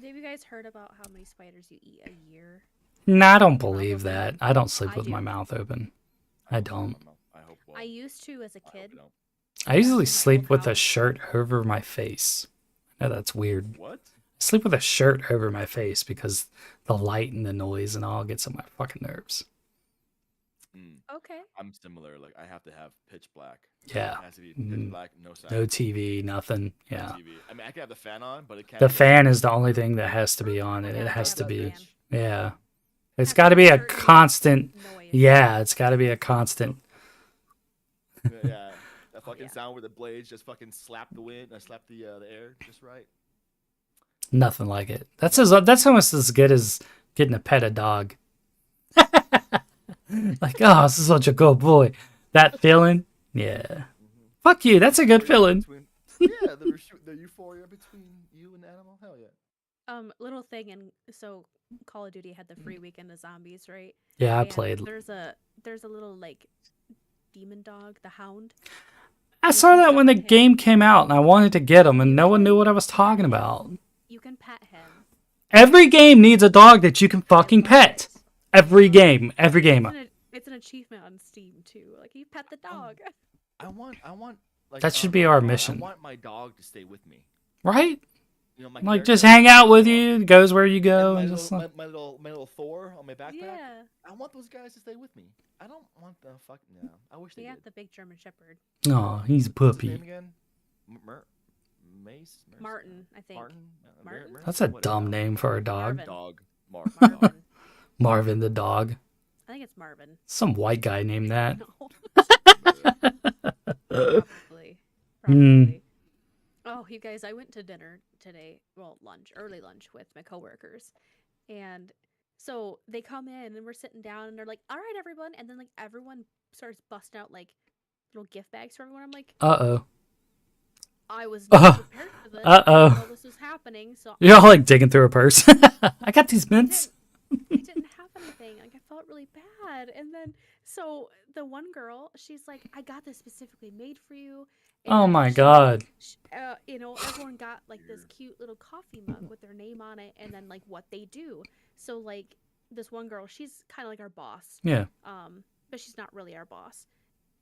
you guys heard about how many spiders you eat a year? Nah, I don't believe that. I don't sleep I with my do. mouth open. I don't. I hope. I used to as a I hope kid. you don't. I usually my sleep old with a house. shirt over my face. I know that's weird. What? I sleep with a shirt over my face because the light and the noise and all gets on my fucking nerves. Okay. I'm similar. Like I have to have pitch black. Yeah. It has to be pitch black, no sound, No TV, nothing. no Yeah. TV. I mean, I can have the fan on, but it can't. The be, like, fan is the only thing that has to be on it. Yeah, It I has have to a be. fan. Yeah. It's Has got to be be a certain constant. noise. Yeah, it's got to be a constant. Yeah, that fucking yeah. sound where the blades just fucking slap the wind, slap the air just right. Nothing like it. That's almost as good as getting a pet a dog. Like, oh, this is such a good boy. That feeling, yeah. Fuck you. That's a good feeling. Yeah, the euphoria between you and the animal. Hell yeah. Little thing, and so Call of Duty had the free weekend of zombies, right? Yeah, I And played. There's a little like demon dog, the hound. I and saw if you that when the pet him- game came out, and I wanted to get him, and no one knew what I was talking about. You can pet him. Every game needs a dog that you can fucking pet. Every game. It's an achievement on Steam too. Like you pet the dog. I want like That should be our I mission. want my dog to stay with me. Right? You know, my Like, character- just hang out with you, goes where you And go, my and little, just my little Thor on my backpack. Yeah. I want those guys to stay with me. I don't want the fuck. No, I wish they Yeah, did. the big German Shepherd. oh, he's a What's his name puppy. again? Mace? Martin, I think. Martin? Martin? That's a Whatever. dumb name for a dog. Marvin. Dog. Marvin. Marvin the dog. I think it's Marvin. Some white guy named that. No. Probably. Hmm. Probably. Oh, you guys, I went to dinner today. Well, early lunch with my coworkers. And so they come in and we're sitting down and they're like, all right, everyone. And then like everyone starts busting out like little gift bags for everyone. I'm like, Uh-oh. I was not prepared for this. I didn't know this was happening. So You're all like digging through a purse. I got these mints. I didn't have anything. Like I felt really bad. And then so the one girl, she's like, I got this specifically made for you. Oh And my god. you know, everyone got like this cute little coffee mug with their name on it and then like what they do. So like this one girl, she's kind of like our boss. Yeah. But she's not really our boss.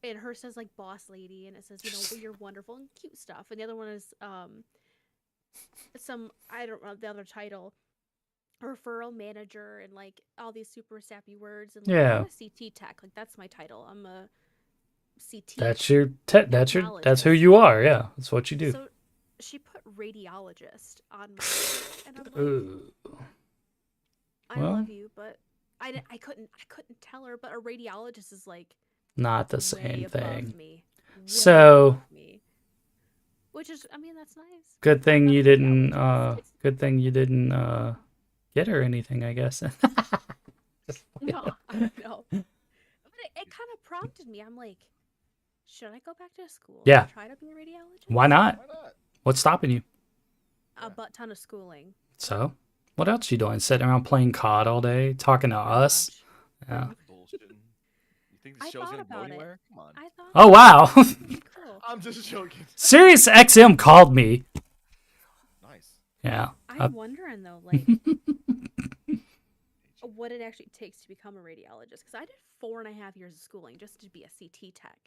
And hers says like boss lady and it says, you know, well, you're wonderful and cute stuff. And the other one is some, I don't know the other title, referral manager and like all these super sappy words and like, Yeah. I'm a CT tech. Like that's my title. I'm a CT. That's who you are. Yeah. That's what you do. So she put radiologist on my and I'm like, Ooh. I well. love you, but I couldn't tell her, but a radiologist is like Not the way same above thing. me. Way So- above me. Which is, I mean, that's nice. Good thing you Not a didn't radiologist. get her anything, I guess. No, I know. But it kind of prompted me. I'm like, should I go back to school? and Yeah. Try to be a radiologist? Why not? Why not? What's stopping you? A butt ton of schooling. So, what else you doing? Sitting around playing COD all day, talking to us? Gosh. Yeah. Bullshit. You think this I show's thought gonna go about it. anywhere? Come on. I thought Oh wow. it was pretty cool. I'm just joking. Sirius XM called me. Nice. Yeah. I'm wondering though, like, what it actually takes to become a radiologist. Because I did 4.5 years of schooling just to be a CT tech.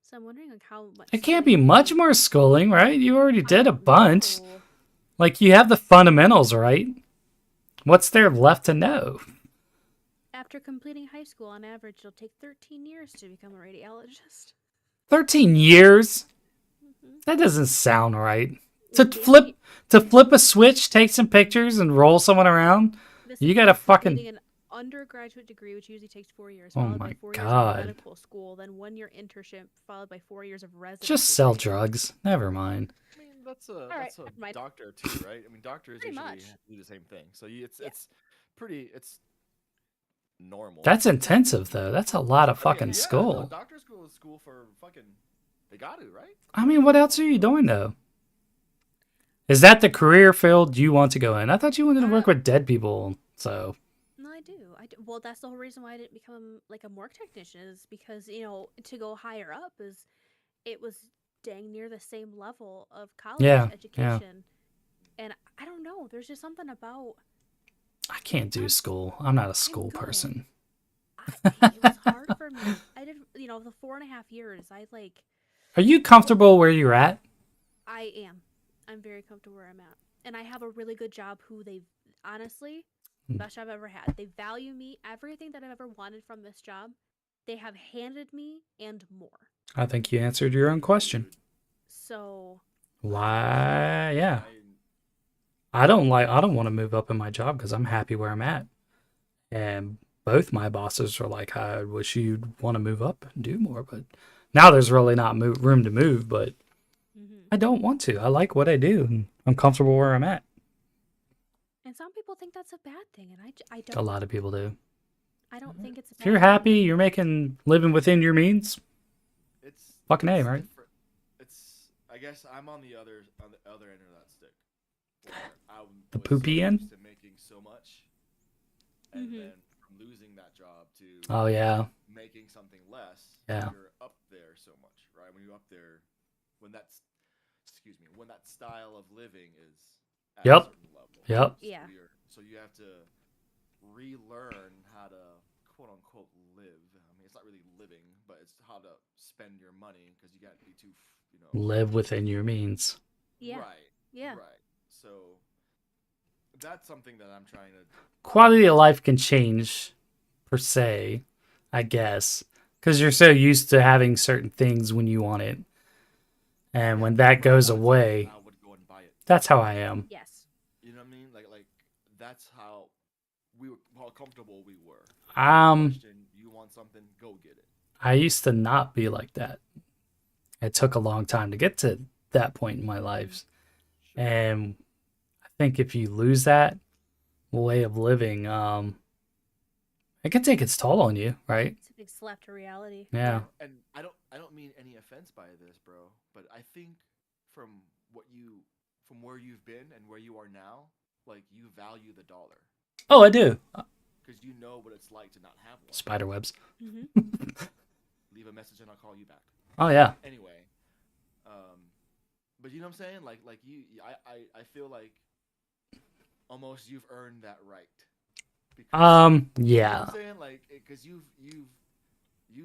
So I'm wondering like how much. It can't be schooling much I more schooling, right? You already did a don't bunch. know. Like you have the fundamentals, right? What's there left to know? After completing high school, on average, it'll take 13 years to become a radiologist. 13 years? Mm-hmm. That doesn't sound right. To flip a switch, take some pictures, and roll someone around? You gotta fucking- Completing an undergraduate degree, which usually takes 4 years, Oh followed my by 4 God. years of medical school, then 1 year internship, followed by 4 years of residency. Just sell training. drugs. Never mind. I mean, that's a right, never mind. doctor too, right? I mean, doctors Pretty usually much. do the same thing. So Yeah. it's normal. That's intensive, though. That's a lot of I mean, fucking yeah, school. No, doctor school is school for fucking. They got to, right? I mean, what else are you doing, though? Is that the career field you want to go in? I thought you wanted to work with dead people, so... No, I do. Well, that's the whole reason why I didn't become like a morgue technician is because, you know, to go higher up is it was dang near the same level of college Yeah, yeah. education. And I don't know, there's just something about I can't do school. I'm not a school good. person. it was hard for me. I did, you know, the 4.5 years. Are you comfortable where you're at? I am. I'm very comfortable where I'm at. And I have a really good job who they honestly, best job I've ever had. They value me, everything that I've ever wanted from this job. they have handed me and more. I think you answered your own question. Dude, So Why? Yeah. I I don't want to move up in my job because I'm happy where I'm at. And both my bosses are like, I wish you'd want to move up and do more. But now there's really not room to move, but mhm. I don't want to. I like what I do and I'm comfortable where I'm at. And some people think that's a bad thing, and I A don't. lot of people do. I don't think it's a If bad you're thing. happy, you're living within your means, it's fucking A, it's right? different. It's I guess I'm on the other end of that stick. Where I The was poopy so end? used to making so much, and Mhm. then from losing that job to Oh, yeah. making something less, Yeah. you're up there so much, right? When you're up there, when that's excuse me, when that style of living is at a Yep. certain level. Yep. Yeah. So you have to relearn how to quote unquote live. I mean, it's not really living, but it's how to spend your money because you got to be too, Live within your means. Yeah. right, Yeah. right. So that's something that I'm trying to. Quality of life can change, per se, I guess, because you're so used to having certain things when you want it. And when that Bro, I goes wanted something, away, I would go and buy it. that's how I am. Yes. You know what I mean? Like that's how how comfortable we were. Um, Question, you want something? Go get it. I used to not be like that. It took a long time to get to that point in my life. Sure. And I think if you lose that way of living, it can take its toll on you, right? It's a big slap to reality. Yeah. And I don't mean any offense by this, bro, but I think from from where you've been and where you are now, like you value the dollar Oh, I do. because you know what it's like to not have one. Spider webs. Mhm. Leave a message and I'll call you back. Oh, yeah. Anyway, but you know what I'm saying? Like I feel like almost you've earned that right. Because, you know Yeah. what I'm saying? Like, because you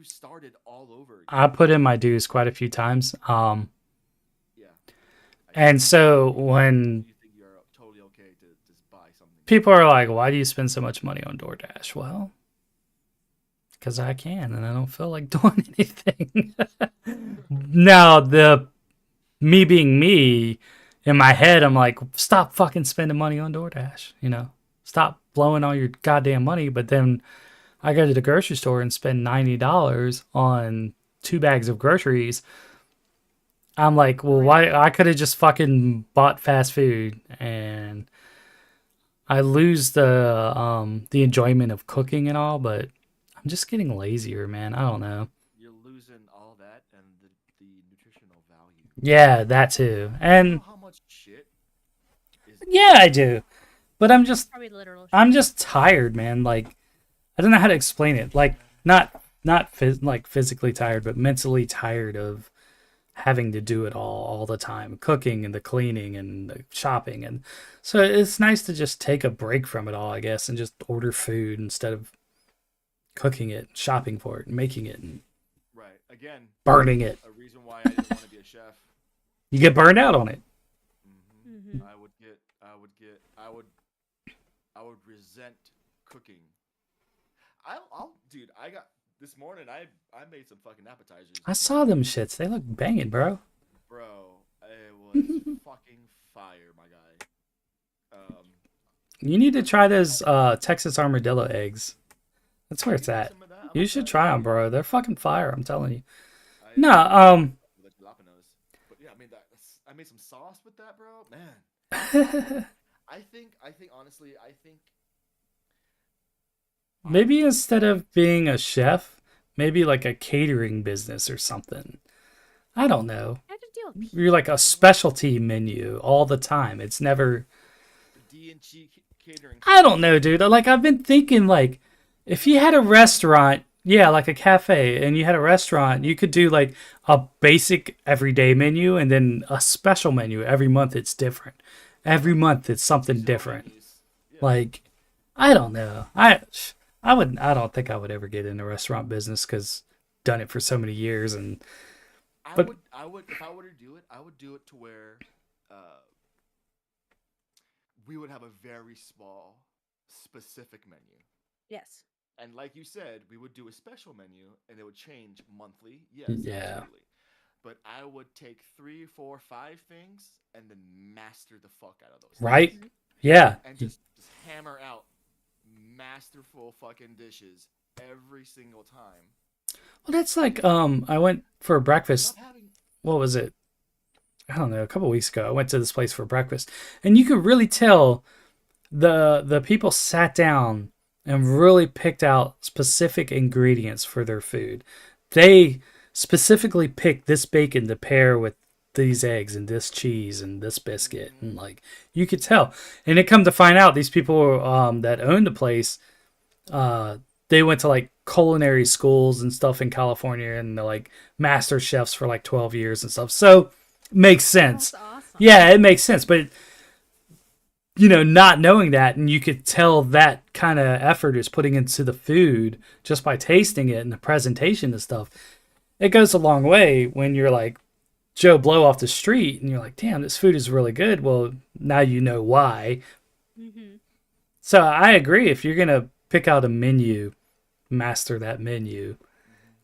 started all over again. I put in my dues quite a few times. Yeah. And so when You think you're totally okay to just buy something? people are like, why do you spend so much money on DoorDash? Well, because I can and I don't feel like doing anything. Now, me being me, in my head, I'm like, stop fucking spending money on DoorDash. Stop blowing all your goddamn money. But then I go to the grocery store and spend $90 on 2 bags of groceries. I'm like, well, why? I could have just fucking bought fast food, and I lose the enjoyment of cooking and all. But I'm just getting lazier, man. I don't know. You're losing all that and the nutritional value. Yeah, that too. You know And how much shit is yeah, I do. But Probably literal. I'm just tired, man. Like, I don't know how to explain it. Like, not physically tired, but mentally tired of having to do it all the time, cooking and the cleaning and the shopping. And so it's nice to just take a break from it all, I guess, and just order food instead of cooking it, shopping for it, and making it, and right. Again, burning it. a reason why I didn't want to be a chef. You get burned out on it. Mhm. I would resent cooking. Dude, I got this morning. I made some fucking appetizers. I saw them shits. They look banging, bro. Bro, it was fucking fire, my guy. You need to try those Texas armadillo eggs. That's where it's give me at. some of that. I'm You gonna should try try it. them, bro. They're fucking fire. I'm telling you. I, No, the jalapenos. But yeah, I made that. I made some sauce with that, bro. Man, I think honestly, maybe instead of being a chef, maybe like a catering business or something. I don't know. I have to deal with You're like a specialty menu all the time. It's never. the Dee and Chee catering. I don't know, dude. Like, I've been thinking, like, if you had a restaurant, yeah, like a cafe, and you had a restaurant, you could do like a basic everyday menu and then a special menu. Every month it's different. Every month it's something Seasonal different. menus. Yeah. Like, I don't know. I don't think I would ever get in the restaurant business because done it for so many years. And but- I would if I were to do it, I would do it to where we would have a very small, specific menu. yes. And like you said, we would do a special menu, and it would change monthly. Yes, Yeah. absolutely. But I would take 3, 4, 5 things, and then master the fuck out of those Right? things, Yeah. and just hammer out masterful fucking dishes every single time. Well, that's like I went for breakfast. Stop having. What was it? I don't know, a couple weeks ago. I went to this place for breakfast, and you could really tell the people sat down and really picked out specific ingredients for their food. They specifically picked this bacon to pair with these eggs and this cheese and this biscuit, and like you could tell. And it come to find out, these people that owned the place, they went to like culinary schools and stuff in California, and they're like master chefs for like 12 years and stuff. So makes sense. That's awesome. Yeah, it makes sense. But not knowing that, and you could tell that kind of effort is putting into the food just by tasting it and the presentation and stuff. It goes a long way when you're like Joe Blow off the street and you're like, damn, this food is really good. Well, now you know why. Mm-hmm. So I agree. If you're going to pick out a menu, master that menu,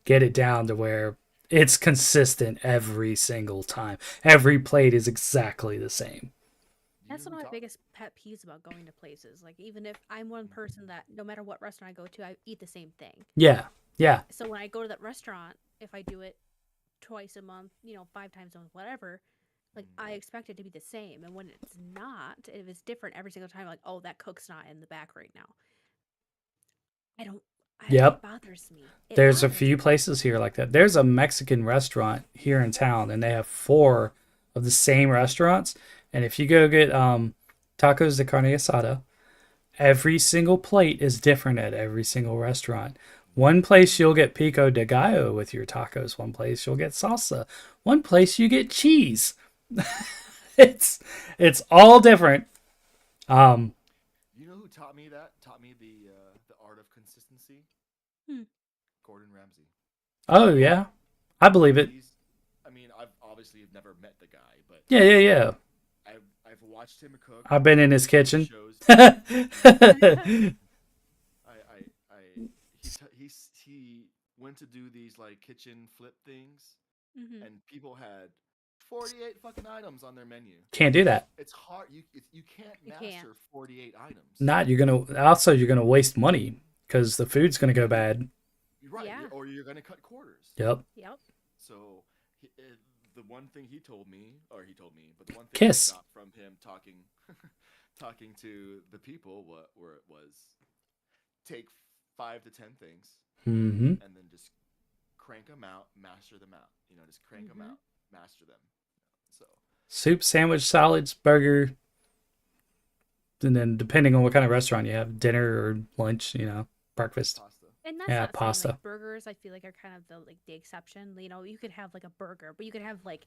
get it down to where it's consistent every single time. Every plate is exactly the same. That's You one of my talk- biggest pet peeves about going to places. Like, even if I'm one person that no matter what restaurant I go to, I eat the same thing. Yeah. Yeah. So when I go to that restaurant, if I do it twice a month, 5 times a month, whatever, like I expect it to be the same. And when it's not, if it's different every single time, like, oh, that cook's not in the back right now. I don't. Yep. It bothers me. It There's a bothers few me. places here like that. There's a Mexican restaurant here in town, and they have 4 of the same restaurants. And if you go get tacos de carne asada, every single plate is different at every single restaurant. One place you'll get pico de gallo with your tacos. One place you'll get salsa. One place you get cheese. it's all different. You know who taught me that? Taught me the art of consistency. Hmm. Gordon Ramsay. Oh yeah, I believe it. I mean, I've obviously never met the guy, but Yeah. I've watched him cook. I've been in his kitchen. Shows. He went to do these like kitchen flip things, Mhm. and people had 48 fucking items on their menu. Can't do that. It's hard. You can't You master can't. 48 items. You're gonna waste money because the food's gonna go bad. Right, Yeah. or you're gonna cut quarters. Yep. Yep. So the one thing he told me, but the one thing Kiss. I got from him talking, talking to the people, where it was, take 5 to 10 things, Mm-hmm. and then just crank them out, master them out. Just crank them Mhm. out, master them. So Soup, sandwich, salads, burger, and then depending on what kind of restaurant you have, dinner or lunch, breakfast. pasta. And that's Yeah, not saying, pasta. like, burgers, I feel like are kind of the exception. You could have like a burger, but you could have like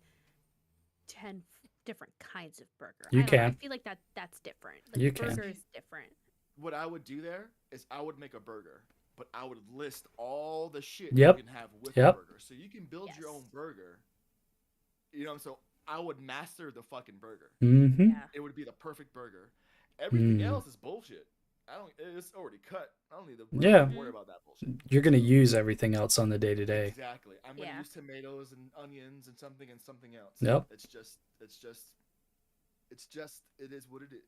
10 different kinds of burger. You I don't know, I can. feel like that's different. Like, You can. burger is different. What I would do there is I would make a burger, but I would list all the shit Yep. you can have with Yep. a burger, so you can build your Yes. own burger. So I would master the fucking burger. Mm-hmm. Yeah. It would be the perfect burger. Everything Mm. else is bullshit. It's already cut. I don't need to Yeah. worry about that bullshit. You're gonna use everything else on the day to day. Exactly. I'm gonna Yeah. use tomatoes and onions and something else. Yep. It is what it is.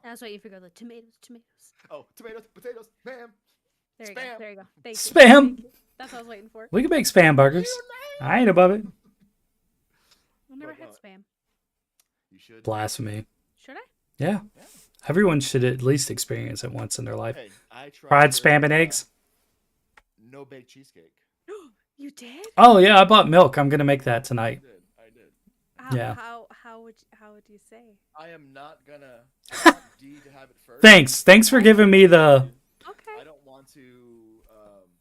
That's why you figure the tomatoes. Oh, tomatoes, potatoes, bam. There you go. Spam. There you go. Thank you. Spam. Thank you. That's what I was waiting for. We can make spam burgers. I ain't above it. I've never But, had spam. You should. Blasphemy. Should I? Yeah. Yeah. Everyone should at least experience it once in their life. Hey, I tried Fried their, spam and eggs. No bake cheesecake. You did? Oh yeah, I bought milk. I'm gonna make that tonight. I did. Yeah. How would you say? I am not gonna. I want Dee to have it first. Thanks for giving me the. Okay. I don't want to.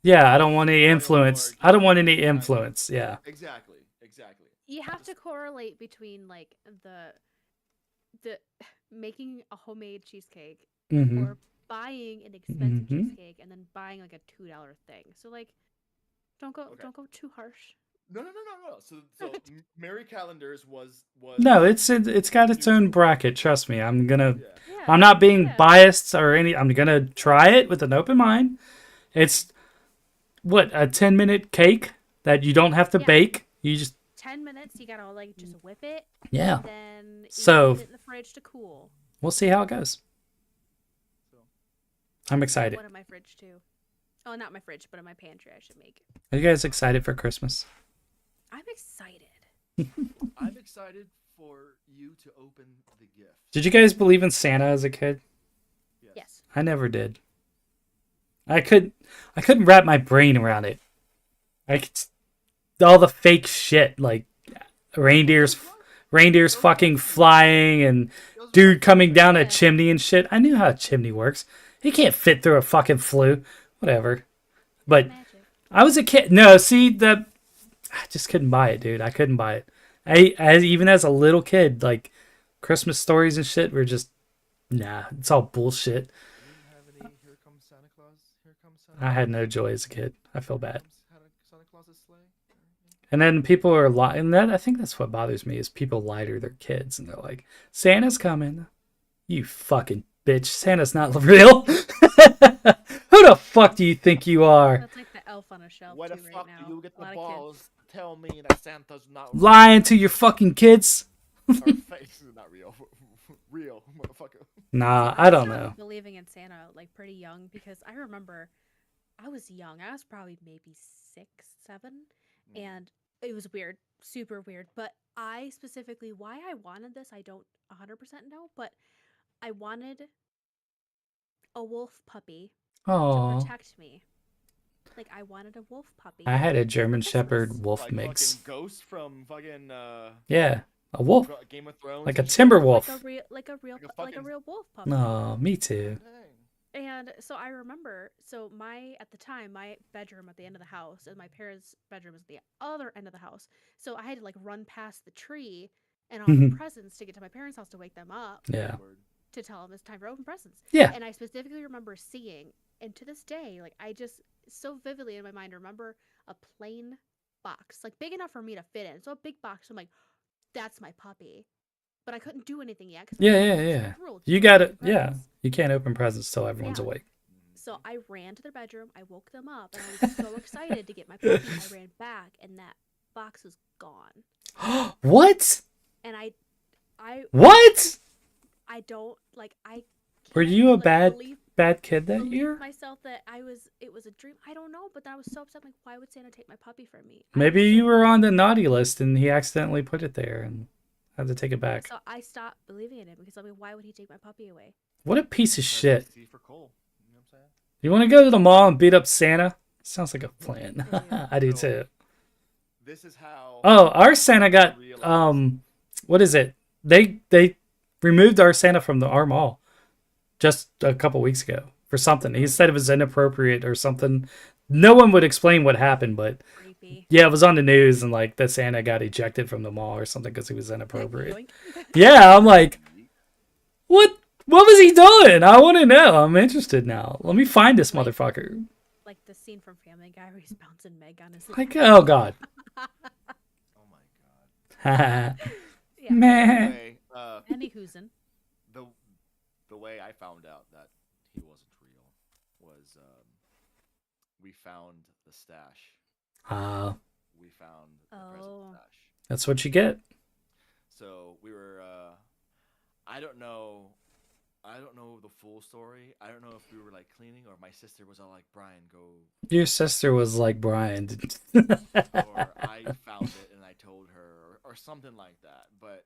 Yeah, I don't want any Spoil influence. or I don't want give any time. influence. Yeah. Exactly. You have to correlate between like the making a homemade cheesecake Mm-hmm. or buying an expensive Mhm. cheesecake and then buying like a $2 thing. So like don't go too harsh. No. So Mary Callender's was. No, it's got its own bracket. Trust me. Yeah. Yeah. I'm not being yeah. biased or any. I'm gonna try it with an open mind. It's what, a 10-minute cake that you don't have to Yeah. bake. You just 10 minutes, you gotta like just whip it. yeah. And then you So- put it in the fridge to cool. We'll see how it goes. So, I'm excited. One in my fridge too. Oh, not my fridge, but in my pantry. I should make. Are you guys excited for Christmas? I'm excited. I'm excited for you to open the gift. Did you guys believe in Santa as a kid? Yes. I never did. I couldn't wrap my brain around it. All the fake shit, like reindeers fucking flying and dude coming down a Yeah. chimney and shit. I knew how a chimney works. He can't fit through a fucking flue. Whatever. But Magic. I was a kid. No, see, I just couldn't buy it, dude. I couldn't buy it. Even as a little kid, like Christmas stories and shit were just nah. It's all bullshit. You didn't have any Here Comes Santa Claus? Here Comes Santa I had Claus? no joy as a kid. I feel Here bad. comes Santa Claus's sleigh? And then people are lying. And that I think that's what bothers me is people lie to their kids and they're like, "Santa's coming." You fucking bitch. Santa's not real. Who the fuck do you think you are? That's like the elf on a shelf Where the too right fuck now. do you get A the lot of balls kids. to tell me that Santa's not Lying to your fucking kids? Our face is not real. Real, motherfucker. Nah, I don't started know. believing in Santa like pretty young because I remember I was young. I was probably maybe 6, 7, and it was weird, super weird. But I specifically, why I wanted this, I don't 100% know, but I wanted a wolf puppy to Oh, protect me. Like I wanted a wolf puppy. I had a German Christmas. Shepherd wolf Like mix. fucking Ghost from fucking Yeah, a wolf, Game of Thrones. like a and shit. timber like wolf. a real, like a real, Like a pu- like a fucking- real wolf puppy. No, me too. Dang. And so I remember, so at the time, my bedroom at the end of the house, and my parents' bedroom is at the other end of the house. So I had to like run past the tree and all the presents to get to my parents' house to wake them up Yeah, Word. to tell them it's time for open presents. yeah. And I specifically remember seeing, and to this day, like I just so vividly in my mind remember a plain box, like big enough for me to fit in. So a big box. I'm like, that's my puppy. But I couldn't do anything yet. 'Cause Yeah, my yeah, mom was yeah. cruel. You She got wouldn't it. open Yeah, presents. you can't open presents till everyone's Yeah. awake. So I ran to their bedroom. I woke them up, and I was so excited to get my puppy. I ran back, and that box was gone. What? And What? I don't like. I Were can't, you a like, bad believe kid that believe year? myself that it was a dream. I don't know, but then I was so upset. Like, why would Santa take my puppy from me? Maybe you were on the naughty list and he accidentally put it there and had to take it back. So I stopped believing in it because I mean, why would he take my puppy away? What a piece of shit. C for coal. You know what I'm saying? You want to go to the mall and beat up Santa? Sounds like a plan. Yeah. I do too. This is how. Oh, our Santa got realize- what is it? They removed our Santa from our mall just a couple weeks ago for something. He said it was inappropriate or something. No one would explain what happened, but Creepy. yeah, it was on the news and like the Santa got ejected from the mall or something because he was inappropriate. Yoink. Yeah, I'm like, what was he doing? I want to know. I'm interested now. Let me find this motherfucker. Like the scene from Family Guy where he's bouncing Meg on his lap. Like, oh god. Oh my god. Yeah. Meh. Anyway, Anywho'sin. the way I found out that he wasn't real was we found the stash. We found the present Oh. stash. That's what you get. So we were. I don't know the full story. I don't know if we were like cleaning or my sister was all like, "Brian, go," Your sister was like Brian. or I found it and I told her, or something like that. But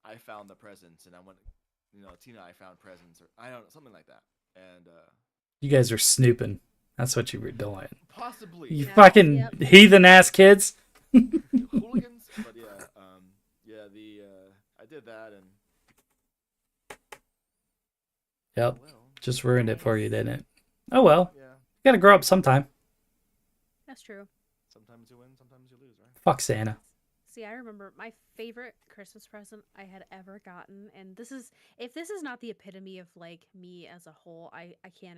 I found the presents and I went, Tina, I found presents, or I don't know, something like that. And You guys are snooping. That's what you were doing. possibly You Yeah, fucking yep. heathen ass kids. hooligans, but I did that and Yep. well, Just ruined it for you, didn't it? Oh well. yeah. You gotta grow up sometime. That's true. Sometimes you win, sometimes you lose, right? Fuck Santa. See, I remember my favorite Christmas present I had ever gotten, and if this is not the epitome of like me as a whole, I can't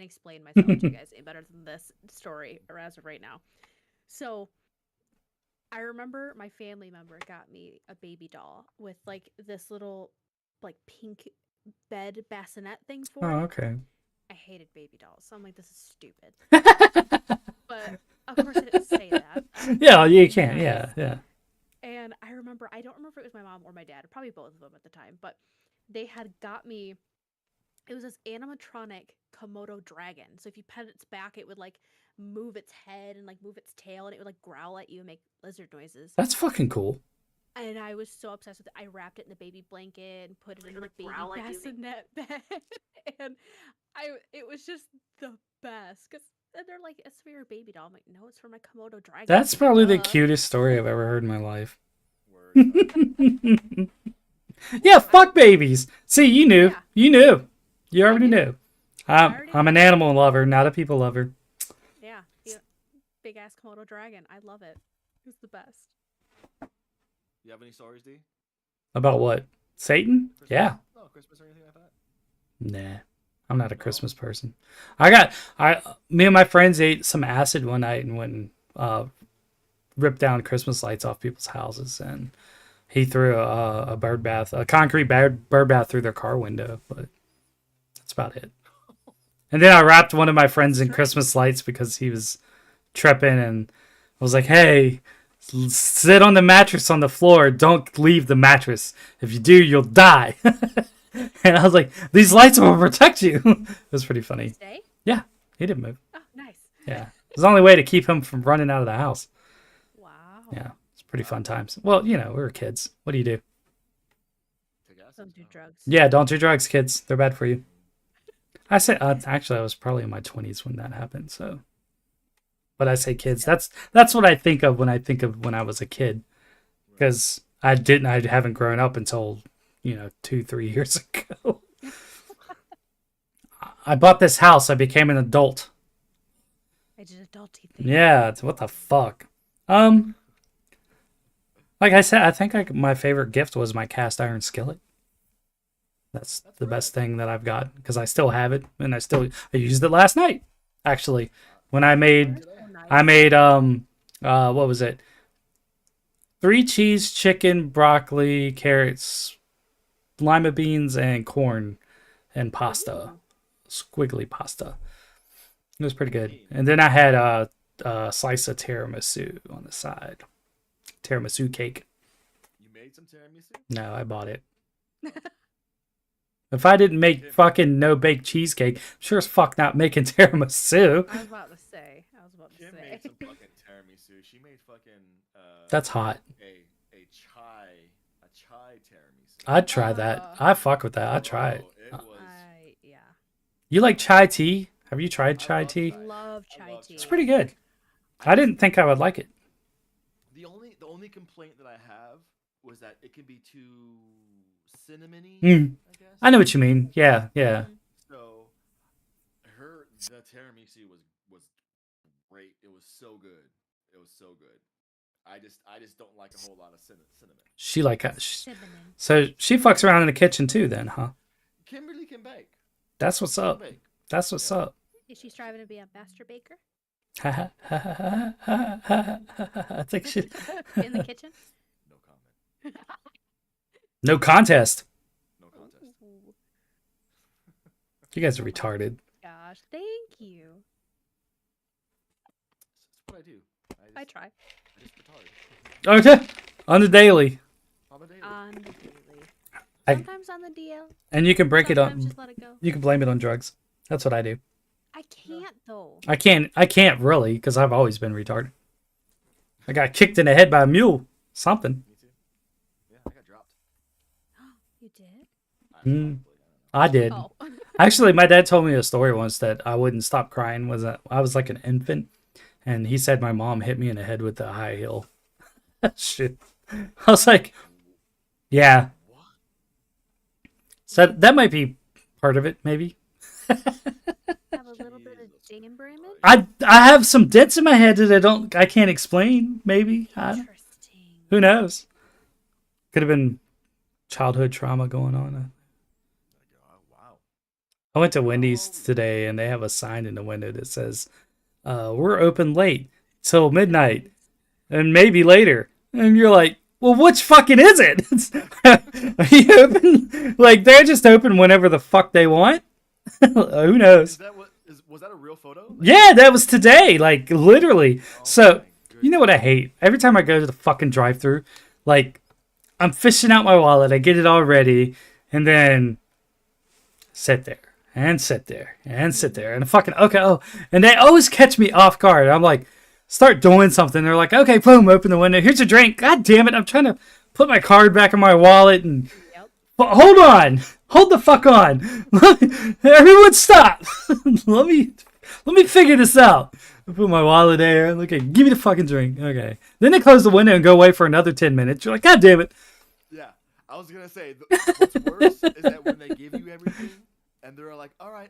explain myself to you guys any better than this story or as of right now. So, I remember my family member got me a baby doll with like this little like pink bed bassinet thing for Oh, it. okay. I hated baby dolls. So I'm like, this is stupid. But of course, I didn't say that. Yeah, you can't. Yeah, yeah. And I remember, I don't remember if it was my mom or my dad, or probably both of them at the time, but they had got me. It was this animatronic Komodo dragon. So if you pet its back, it would like move its head and like move its tail, and it would like growl at you and make lizard noises. That's fucking cool. And I was so obsessed with it. I wrapped it in the baby blanket and put it in the baby growl at you. bassinet bed. And it was just the best. Because they're like, it's for your baby doll. I'm like, no, it's for my Komodo dragon. That's probably the Duh. cutest story I've ever heard in my life. Word. Yeah, fuck babies. See, you knew. Yeah. You knew. You already knew. knew. I'm an animal lover, not a people lover. Yeah. Big ass Komodo dragon. I love it. It's the best. You have any stories, D? About what? Satan? Christmas? Yeah. No, Christmas or anything like that? Nah. I'm not a Christmas person. Me and my friends ate some acid one night and went and ripped down Christmas lights off people's houses, and he threw a concrete bird bath through their car window, but that's about it. And then I wrapped one of my friends in Christmas lights because he was tripping, and I was like, hey, sit on the mattress on the floor. Don't leave the mattress. If you do, you'll die. And I was like, these lights will protect you. It was pretty funny. Stay? Yeah, he didn't move. Oh, nice. Yeah. It was the only way to keep him from running out of the house. Wow. Yeah. It's pretty fun times. Well, we were kids. What do you do? Take acid? Don't do No. drugs. Yeah, don't do drugs, kids. They're bad for you. I say, actually, I was probably in my 20s when that happened. So, but I say kids. That's what I think of when I think of when I was a kid, because I haven't grown up until 2-3 years ago. I bought this house. I became an adult. I did adulty thing. Yeah, what the fuck? Like I said, I think my favorite gift was my cast iron skillet. That's the best thing that I've got, because I still have it, and I used it last night, actually, when I made what was it? 3 cheese, chicken, broccoli, carrots, lima beans, and corn, and pasta, squiggly pasta. It was pretty good. And then I had a slice of tiramisu on the side. Tiramisu cake. You made some tiramisu? No, I bought it. If I didn't make fucking no-bake cheesecake, sure as fuck not making tiramisu. I was about to say. Kim made some fucking tiramisu. She made fucking That's hot. a chai tiramisu. I'd try that. I fuck with that. I'd try it. It was Yeah. You like chai tea? Have you tried chai love tea? chai. Love I chai love tea. It's pretty good. I didn't think I would like it. the only complaint that I have was that it can be too cinnamony, Mm. I guess. I know what you mean. Yeah, yeah. So the tiramisu was great. It was so good. It was so good. I just don't like a whole lot of cinnamon. She like Cinnamon. so she fucks around in the kitchen too, then, huh? Kimberly can bake. That's what's She can up. bake. That's what's up. Is she striving to be a master baker? I think she. In the kitchen? No comment. No contest. No contest. Ooh, You guys are retarded. gosh, thank you. That's what I do. I try. I just retard. Okay, on the daily, On the daily. On the daily. I- Sometimes on the DL. and you can break it Sometimes on. just let it go. You can blame it on drugs. That's what I do. I can't though. I can't really, because I've always been retarded. I got kicked in the head by a mule. Something. Me too. Yeah, I got dropped. You did? Mm. I don't know. I did. Oh. Actually, my dad told me a story once that I wouldn't stop crying. I was like an infant, and he said my mom hit me in the head with the high heel. Shit. I was like, yeah. What? So that might be part of it, maybe. Have a little bit of Jesus Damon. Christ. I have some dents in my head that I can't explain. Maybe Interesting. who knows? Could have been childhood trauma going on. Wow. I went to Wendy's today, and they have a sign in the window that says, "We're open late till midnight, and maybe later." And you're like, "Well, which fucking is it? Are you open? Like they're just open whenever the fuck they want?" Who knows? Is that what was that a real photo? Yeah, that was today. Like literally. Oh So my you know what I hate? Every time I go to the fucking drive-through, like I'm fishing out my wallet, I get it all ready, and then sit there and sit there and sit there and fucking okay. Oh, and they always catch me off guard. I'm like, start doing something. They're like, okay, boom, open the window. Here's your drink. God damn it! I'm trying to put my card back in my wallet and. Yep. But hold on, hold the fuck on. Everyone, stop. let me figure this out. I put my wallet there. Okay, give me the fucking drink. Okay. Then they close the window and go away for another 10 minutes. You're like, God damn it. Yeah, I was gonna say what's worse is that when they give you everything and they're like, "All right,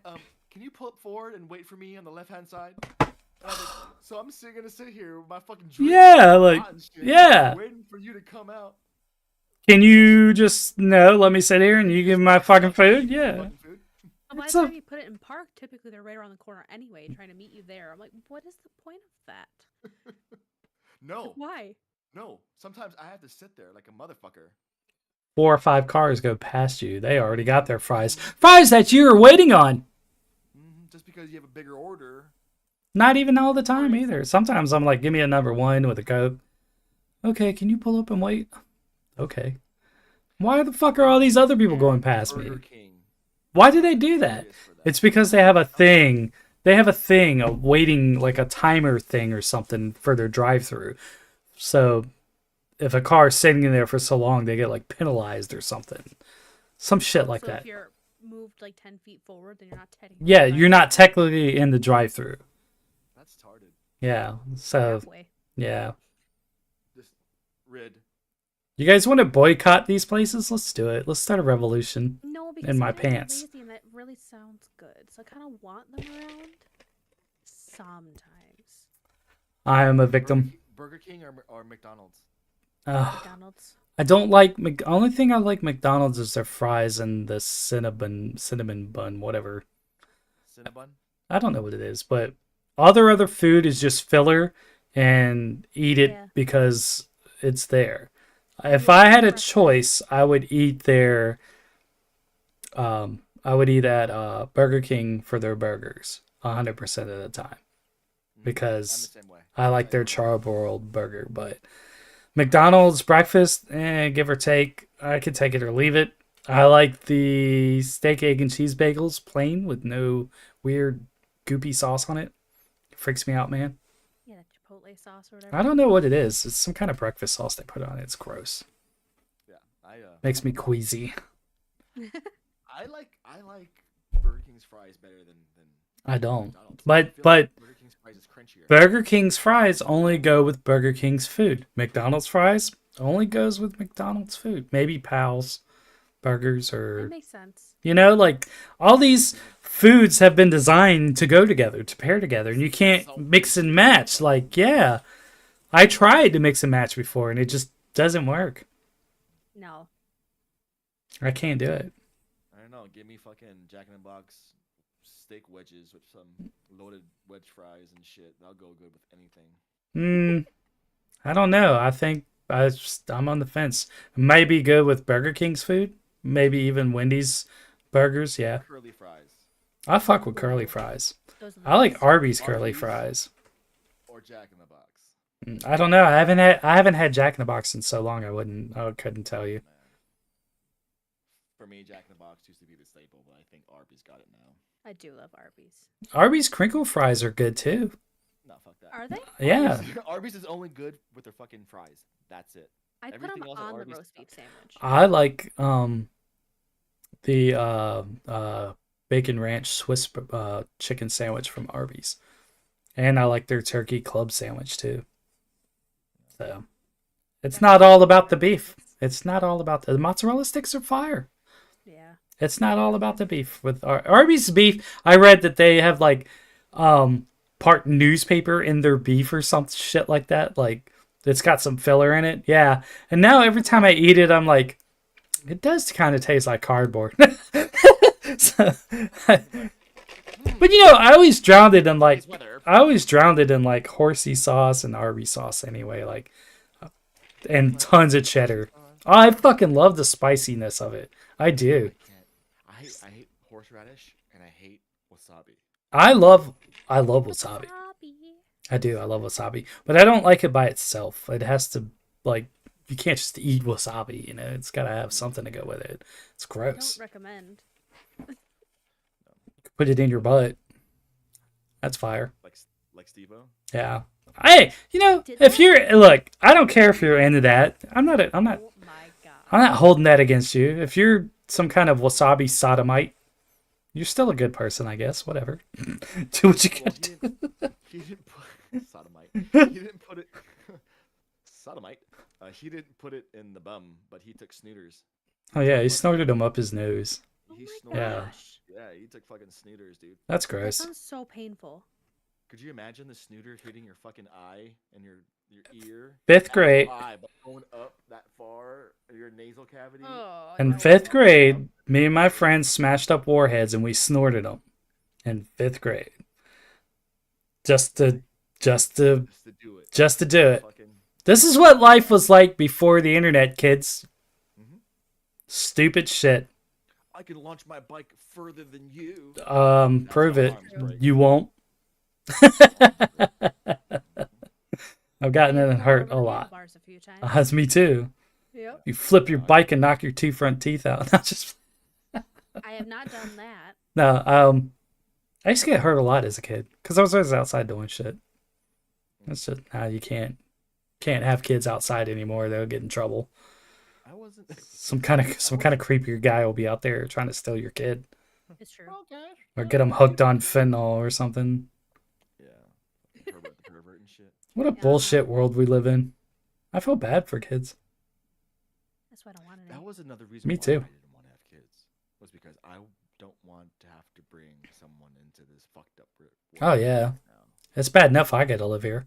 can you pull up forward and wait for me on the left-hand side?" And I'm like, so I'm still gonna sit here with my fucking drink, Yeah, like, hot and shit, yeah. waiting for you to come out. Can you just let me sit here and you give me my fucking food? Yeah. Fucking food. By It's the a- time you put it in park, typically they're right around the corner anyway, trying to meet you there. I'm like, what is the point of that? No, Why? no. Sometimes I have to sit there like a motherfucker. 4 or 5 cars go past you. They already got their fries. Fries that you were waiting on. Just because you have a bigger order. Not even all the time either. Sometimes I'm like, give me a number 1 with a Coke. Okay, can you pull up and wait? Okay. Why the fuck are all these other people going past me? Burger King. Why do they do that? Furious for that. It's because they have a thing. They have a thing of waiting, like a timer thing or something for their drive-through. So if a car is sitting in there for so long, they get like penalized or something. Some shit like so that. if you're moved like 10 feet forward, then you're not technically. Yeah, you're not technically in the drive-through. That's tarded. Yeah. So halfway. yeah. Just rid. You guys want to boycott these places? Let's do it. Let's start a revolution. No, because in my sometimes they're pants. lazy and that really sounds good. So I kind of want them around. Sometimes. I am a victim. Burger King or McDonald's? Ugh. McDonald's. I don't like only thing I like McDonald's is their fries and the cinnamon bun, whatever. Cinnabon? I don't know what it is, but all their other food is just filler and eat it Yeah. because it's there. If I had a choice, I would eat their I would eat at Burger King for their burgers 100% of the time because I'm the same way. I like their charbroiled burger, but McDonald's breakfast, give or take, I could take it or leave it. I like the steak, egg, and cheese bagels plain with no weird goopy sauce on it. Freaks me out, man. Yeah, that Chipotle sauce or whatever. I don't know what it is. It's some kind of breakfast sauce they put on it. It's gross. Yeah, Makes me queasy. I like Burger King's fries better than I don't. McDonald's. But- I feel but- like Burger King's fries is crunchier. Burger King's fries only go with Burger King's food. McDonald's fries only goes with McDonald's food. Maybe Pal's burgers That or makes sense. like all these foods have been designed to go together, to pair together, and you can't mix and match. Like, yeah, I tried to mix and match before, and it just doesn't work. No. I can't do it. I don't know. Give me fucking Jack in the Box steak wedges with some loaded wedge fries and shit. That'll go good with anything. I don't know. I think I'm on the fence. It may be good with Burger King's food, maybe even Wendy's burgers. Yeah, Curly fries I fuck with curly fries. Those are the I like best. Arby's curly Arby's? fries. or Jack in the Box. I don't know. I haven't had Jack in the Box in so long. I couldn't tell you. Man. For me, Jack in the Box used to be the staple, but I think Arby's got it now. I do love Arby's. Arby's crinkle fries are good too. No, fuck that. Are they? Yeah, Arby's is only good with their fucking fries. That's it. I put Everything them else at on the Arby's roast beef sucks. sandwich. I like the bacon ranch Swiss chicken sandwich from Arby's, and I like their turkey club sandwich too. So it's not all about the beef. It's not all about the mozzarella sticks are fire. Yeah. It's not all about the beef with Arby's beef. I read that they have like part newspaper in their beef or some shit like that. Like it's got some filler in it. Yeah. And now every time I eat it, I'm like, it does kind of taste like cardboard. So, but you know, I always drowned it in like horsey sauce and Arby's sauce anyway. Like, and tons of cheddar. I fucking love the spiciness of it. I do. I hate horseradish and I hate wasabi. I love wasabi. I do. I love wasabi, but I don't like it by itself. It has to like you can't just eat wasabi. You know, it's got to have something to go with it. It's I gross. don't recommend. Put it in your butt. That's fire. Like Steve-O. Yeah. Hey, you know, Did if that? you're look, I don't care if you're into that. I'm not. Oh my god. I'm not holding that against you. If you're some kind of wasabi sodomite, you're still a good person, I guess. Whatever. Do what you Well, gotta do. he didn't put sodomite. He didn't put it sodomite. He didn't put it in the bum, but he took snooters. Oh yeah, he snorted them up his nose. Oh He my snorted. Yeah. gosh. Yeah, he took fucking snooters, dude. That's That gross. sounds so painful. Could you imagine the snooter hitting your fucking eye and your ear? Fifth Actual grade. eye, but going up that far, your nasal cavity. Oh, In no. fifth grade, me and my friends smashed up warheads and we snorted them. In fifth grade, just to Just to do it. do it. Fucking, This is what life was like before the internet, kids. Mhm. Stupid shit. I can launch my bike further than you. Prove how it. arms break. You won't. I've gotten it and hurt a lot. Bars a few times. That's me too. Yep. You flip your bike and knock your two front teeth out. Not just I have not done that. no. I used to get hurt a lot as a kid because I was always outside doing shit. That's just you can't have kids outside anymore. They'll get in trouble. I wasn't. Some kind of creepier guy will be out there trying to steal your kid It's true. Okay. or get them hooked on fentanyl or something. Yeah. Pervert and shit. What a Yeah. bullshit world we live in. I feel bad for kids. That's why I don't want any. That was another reason Me why too. I didn't want to have kids. Was because I don't want to have to bring someone into this fucked up world. Oh, yeah. now. It's bad enough I get to live here.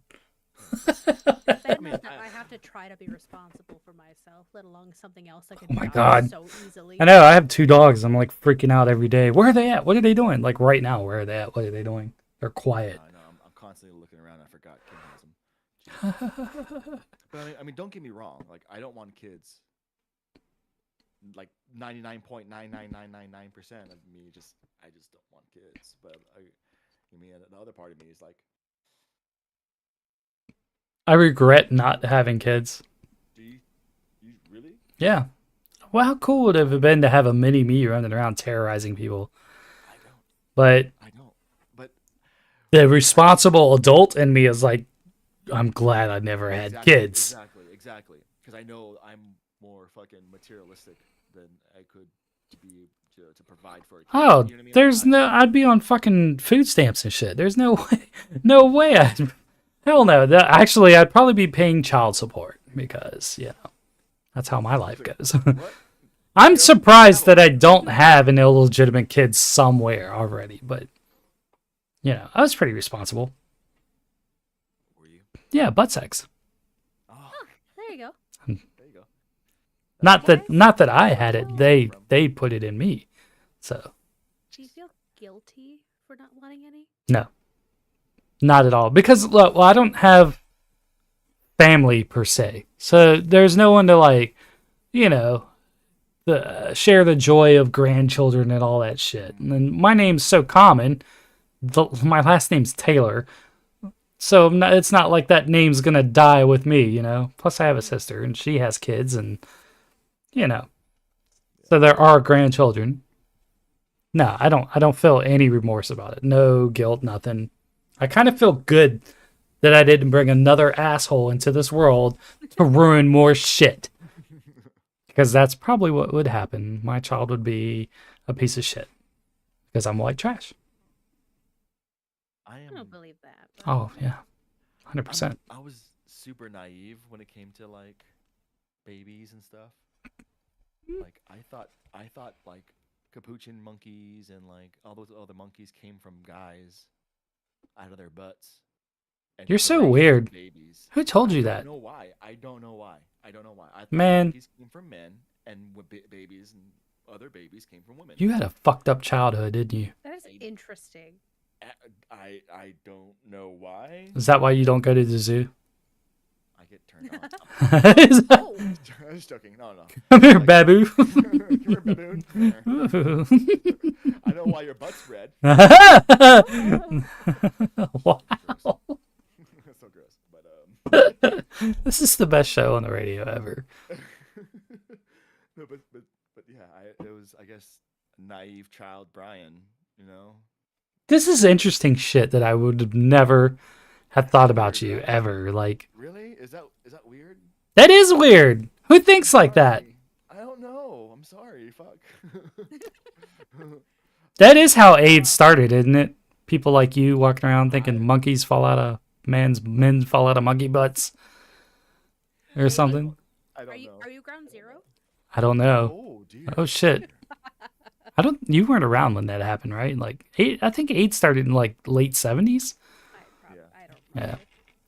It's bad mean, enough that I- I have to try to be responsible for myself, let alone something else that can Oh my die God. so easily. I know, I have 2 dogs. I'm like freaking out every day. Where are they at? What are they doing? Like right now, where are they at? What are they doing? They're quiet. I know. I'm constantly looking around. I forgot Kim has them. But I mean, don't get me wrong. Like, I don't want kids. Like 99.99999% of me I just don't want kids. But the other part of me is like, I regret not having kids. do you really? Yeah. Well, how cool would it have been to have a mini me running around terrorizing people? I don't. But But the responsible adult in me is like, I'm glad I never had kids. Exactly. Because I know I'm more fucking materialistic than I could be to provide for a kid. Oh, You know what I mean? there's no. I'd be on fucking food stamps and shit. There's no way. No way. Hell no. Actually, I'd probably be paying child support because that's how my life goes. What? I'm surprised that I don't have an illegitimate kid somewhere already, but I was pretty responsible. Were you? Yeah, butt sex. Oh, There you go. there you go. Not That's that I had it. They put it in me. So Do you feel guilty for not wanting any? no, not at all. Because look, well, I don't have family per se, so there's no one to like, share the joy of grandchildren and all that shit. And then my name's so common. My last name's Taylor. So it's not like that name's gonna die with me, Plus, I have a sister, and she has kids, and so there are grandchildren. No, I don't feel any remorse about it. No guilt, nothing. I kind of feel good that I didn't bring another asshole into this world to ruin more shit, because that's probably what would happen. My child would be a piece of shit because I'm white trash. I I am. don't believe that. but- Oh yeah, 100%. I was super naive when it came to like babies and stuff. Like I thought like capuchin monkeys and like all those other monkeys came from guys out of their butts. And You're so raised weird. Babies. Who told you I that? don't know why. I don't know why. I thought Man. monkeys came from men and babies and other babies came from women. You had a fucked up childhood, didn't you? That is interesting. I don't know why. Is that why you don't go to the zoo? I get turned No, Oh, I'm just joking. No, no. Come here, Like, babu. come here, baboon. I know why your butt's red. Wow. That's so gross. But This is the best show on the radio ever. no, but yeah, it was, I guess, naive child Brian. You know, This is interesting shit that I would have never have thought about Weird, you right? ever. Like, Really? Is that weird? that is weird. Who thinks like that? Sorry. I don't know. I'm sorry. Fuck. That is how AIDS started, isn't it? People like you walking around thinking monkeys fall out of men fall out of monkey butts or Maybe. something. I are don't you know. are you ground zero? I don't know. Oh dear. Oh shit. You weren't around when that happened, right? Like I think AIDS started in like late 70s. Yeah. I don't Yeah. remember.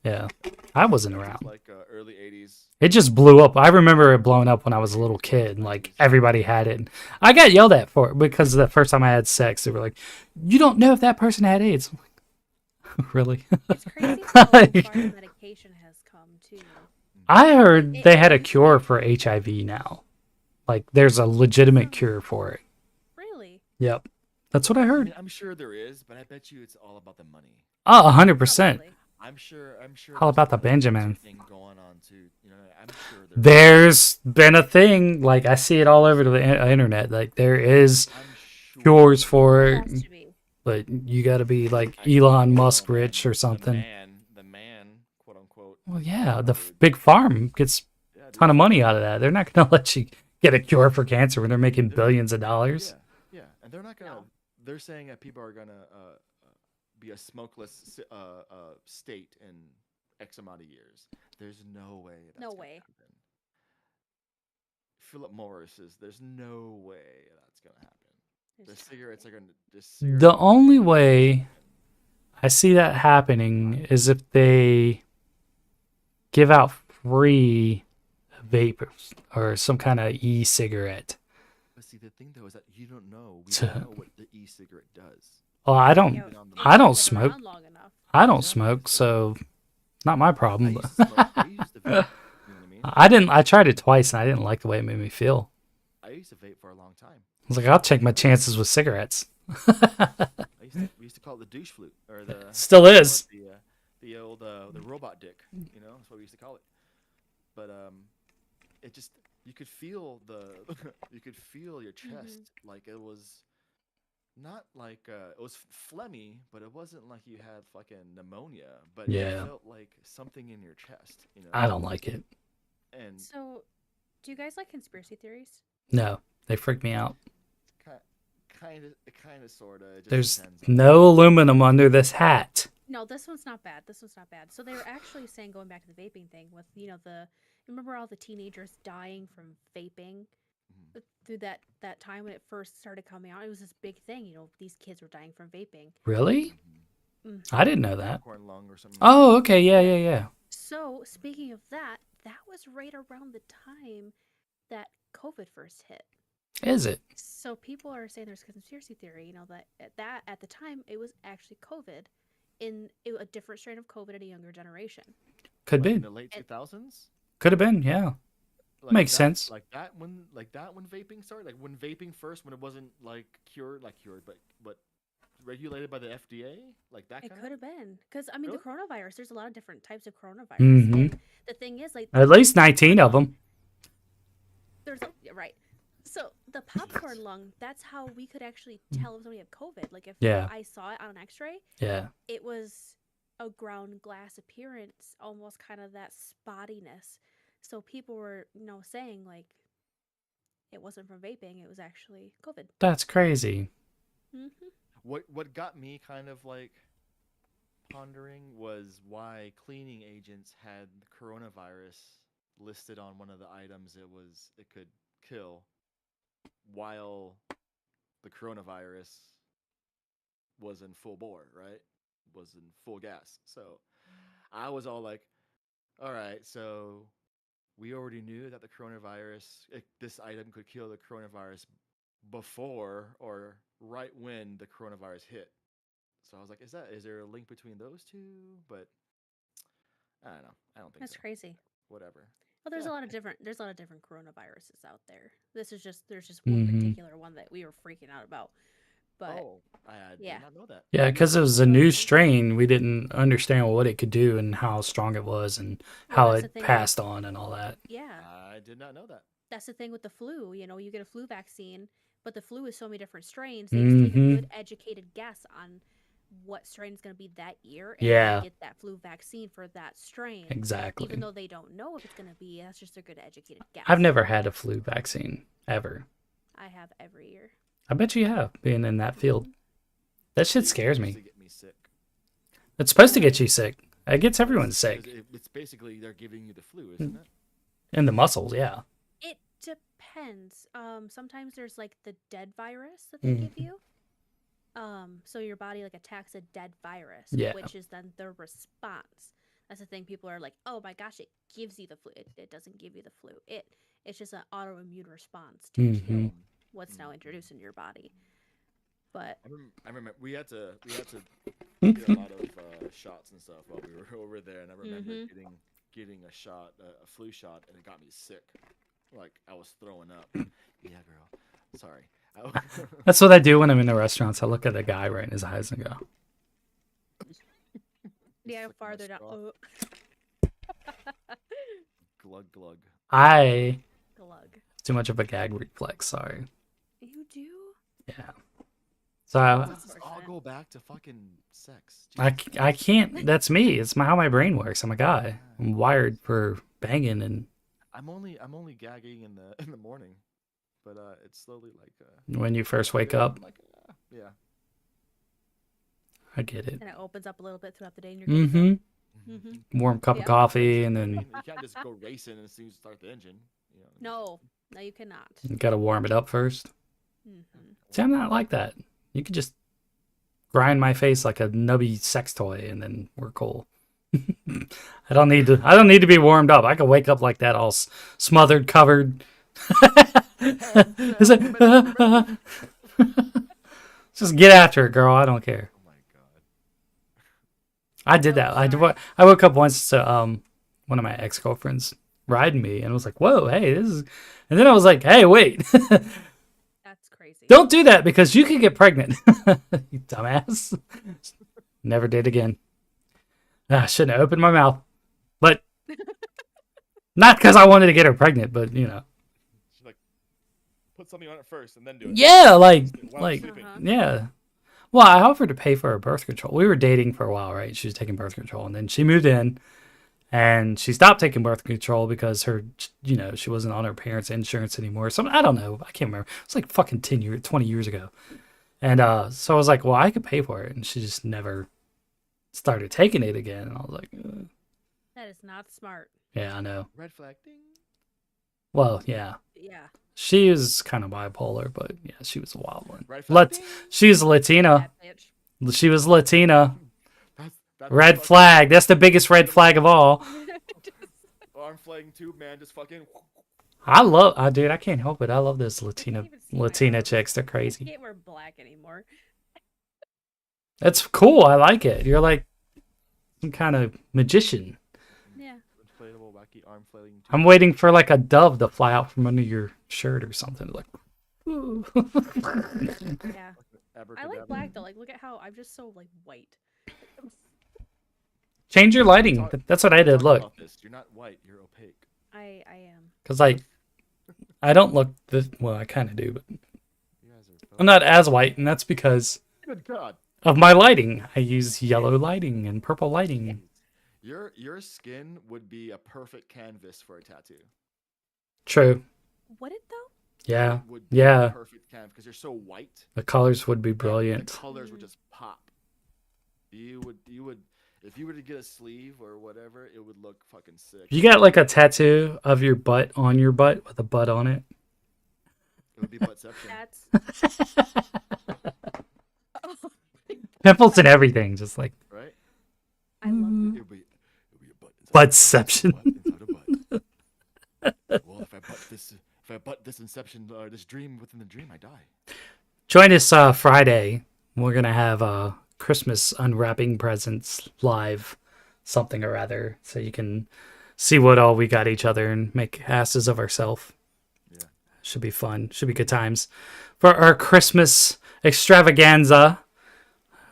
Yeah. I wasn't It was around. like early '80s. It just blew up. I remember it blowing up when I was a little kid, and like everybody had it. And I got yelled at for it because the first time I had sex, they were like, "You don't know if that person had AIDS." I'm like, really? It's crazy how far the medication has come too. I heard they had a cure for HIV now. Like, there's a legitimate cure for it. Really? Yep, that's what I I heard. mean, I'm sure there is, but I bet you it's all about the money. Oh, 100%. Probably. I'm sure. All about the there's a cancer Benjamin. thing going on too. You know, I'm sure There's been a thing, like I see it all over the internet. Like there is I'm sure cures for It it, has to be. but you got to be like I know, Elon man, Musk rich or something. The man, quote unquote. Well, yeah, the dude. big farm gets Yeah, a dude. ton of money out of that. They're not going to let you get a cure for cancer when they're making billions of dollars. Yeah, and they're not gonna. No. They're saying that people are gonna be a smokeless state in X amount of years. There's no way. That's No gonna way. happen. Philip Morris is. There's no way that's gonna happen. The There's cigarettes are nothing. gonna. The cigarettes The are gonna only take way over. I see that happening is if they give out free vapors or some kind of e-cigarette. But see, the thing though is that you don't know. We To- don't know what the e-cigarette does. Well, I don't. Yeah, I don't it's been smoke. around long enough. I don't Exactly, smoke, so- so not my I problem. used to smoke. I used to vape. You know what I mean? I didn't. I tried it twice, and I didn't like the way it made me feel. I used to vape for a long time. I was like, I'll take my chances with cigarettes. We used to call it the douche flute, or the Still is. the old the robot dick. You know, that's what we used to call it. But it just you could feel you could feel your chest like it was not like it was phlegmy, but it wasn't like you had fucking pneumonia. But Yeah. it felt like something in your chest. You know, I don't like it. and So, do you guys like conspiracy theories? No, they freak me out. kind of sorta. It just There's depends on- no aluminum under this hat. No, this one's not bad. This one's not bad. So they were actually saying, going back to the vaping thing, with remember all the teenagers dying from vaping Mhm. through that time when it first started coming out. It was this big thing. These kids were dying from vaping. Really? Mhm. I didn't know that. Popcorn lung or something. Oh, okay. Yeah. So speaking of that, that was right around the time that COVID first hit. Is it? So people are saying there's a conspiracy theory, that at the time it was actually COVID, a different strain of COVID in a younger generation. Could Like in be. the late 2000s. Could have been. Yeah. Makes sense. Like that when vaping started, like when vaping first, when it wasn't cured, but regulated by the FDA, like that It kind could have been because the Really? coronavirus. There's a lot of different types of coronavirus. Mhm. And the thing is, like, At least 19 of them. right. So the popcorn lung. That's how we could actually tell if somebody had COVID. Like if Yeah. I saw it on an X-ray, Yeah. it was a ground glass appearance, almost kind of that spottiness. So people were, saying like it wasn't from vaping; it was actually COVID. That's crazy. Hmm What got me kind of like pondering was why cleaning agents had the coronavirus listed on one of the items it could kill, while the coronavirus was in full bore, right? Was in full gas. So I was all like, all right, so we already knew that the coronavirus, this item could kill the coronavirus before or right when the coronavirus hit. So I was like, is there a link between those two? But I don't know. I don't think That's so. crazy. whatever. Well, there's Yeah. a lot of different coronaviruses out there. There's just one Mhm. particular one that we were freaking out about. But Oh, I yeah. did not know that. Yeah, because it was a new strain, we didn't understand what it could do and how strong it was and Well, how that's the it thing with passed on and all that. yeah, I did not know that. that's the thing with the flu. You know, you get a flu vaccine, but the flu is so many different strains. They just take a Mm-hmm. good educated guess on what strain is going to be that year, and Yeah, then get that flu vaccine for that strain. exactly. Even though they don't know if it's going to be, that's just a good educated guess. I've never had a flu vaccine ever. I have every year. I bet you have, being in that field. That shit It scares used me. to get me sick. It's supposed to get you sick. It gets everyone Because sick. It's basically they're giving you the flu, isn't it? In the muscles, yeah. It depends. Sometimes there's like the dead virus that they give you. So your body like attacks a dead virus, Yeah. which is then the response. That's the thing. People are like, "Oh my gosh, it gives you the flu." It doesn't give you the flu. It's just an autoimmune response to Mhm. kill what's now introduced into your body. But I remember we had to get a lot of shots and stuff while we were over there, and I remember getting a shot, a flu shot, and it got me sick. Like I was throwing up. Yeah, girl. Sorry. That's what I do when I'm in the restaurants. I look at the guy right in his eyes and go, yeah, Flick my farther down. straw. Oh. Glug glug. I Glug. too much of a gag reflex. Sorry. You do? Yeah. So I, Does this all go back to fucking sex? I can't. That's me. It's how my brain works. I'm a guy. I'm wired for banging, and I'm only gagging in the morning, but it's slowly like when you first wake I'm up, like yeah. I get it. And it opens up a little bit throughout the day, and you're good to Mm-hmm. go. Mhm. Warm cup of Yeah. coffee, and I then mean, you can't just go racing as soon as you start the engine. You know, No, you cannot. you gotta warm it up first. Mm-hmm. See, I'm not like that. You could just grind my face like a nubby sex toy, and then we're cool. I don't need to be warmed up. I could wake up like that, all smothered, covered. It's like, just get after it, girl. I don't care. Oh my god. I did that. I woke up once to one of my ex girlfriends riding me, and was like, "Whoa, hey, this is." And then I was like, "Hey, wait, That's crazy. don't do that because you could get pregnant." You dumbass. Never did again. I shouldn't have opened my mouth, but not because I wanted to get her pregnant, but you know. She's like, put something on it first and then do it. Yeah, While I'm sleeping. yeah. Well, I offered to pay for her birth control. We were dating for a while, right? She was taking birth control, and then she moved in, and she stopped taking birth control because she wasn't on her parents' insurance anymore. So I don't know. I can't remember. It's like fucking 20 years ago. And so I was like, well, I could pay for it, and she just never started taking it again. And I was like, That is not smart. yeah, I know. Red flag ding. Well, yeah. Yeah. She is kind of bipolar, but yeah, she was a wild one. Red flag ding. She's Latina. That bitch. She was Latina. That's Red fucking flag. That's the biggest red flag of all. arm flagging tube, man. Just fucking. Dude, I can't help it. I love those even see my Latina arms. chicks. They're I crazy. can't wear black anymore. That's cool. I like it. You're like some kind of magician. Yeah. Inflatable, wacky arm flailing tube. I'm waiting for like a dove to fly out from under your shirt or something. Like, ooh. Yeah. I like Abracadabra. black though. Like, look at how I'm just so like white. Change your lighting. Talk- That's what I did. Talk Look, about this. You're not white. You're opaque. I am. because like, I don't look this. Well, I kind of do, but You guys are. I'm not as white, and that's because Good God. of my lighting. I use yellow lighting and purple lighting. Your skin would be a perfect canvas for a tattoo. True. Would it though? Yeah. It would be Yeah. a perfect canvas because you're so white. The colors would be and brilliant. The colors would just pop. You would if you were to get a sleeve or whatever, it would look fucking sick. You got like a tattoo of your butt on your butt with a butt on it. It would be buttception. That's. Pimples and everything, just like Right? I love that. It would be a butt. inside buttception. a butt inside a butt. Well, if I butt this inception or this dream within the dream, I die. Join us Friday. We're gonna have Christmas unwrapping presents live, something or other. So you can see what all we got each other and make asses of ourselves. Yeah. Should be fun. Should be good times. For our Christmas extravaganza,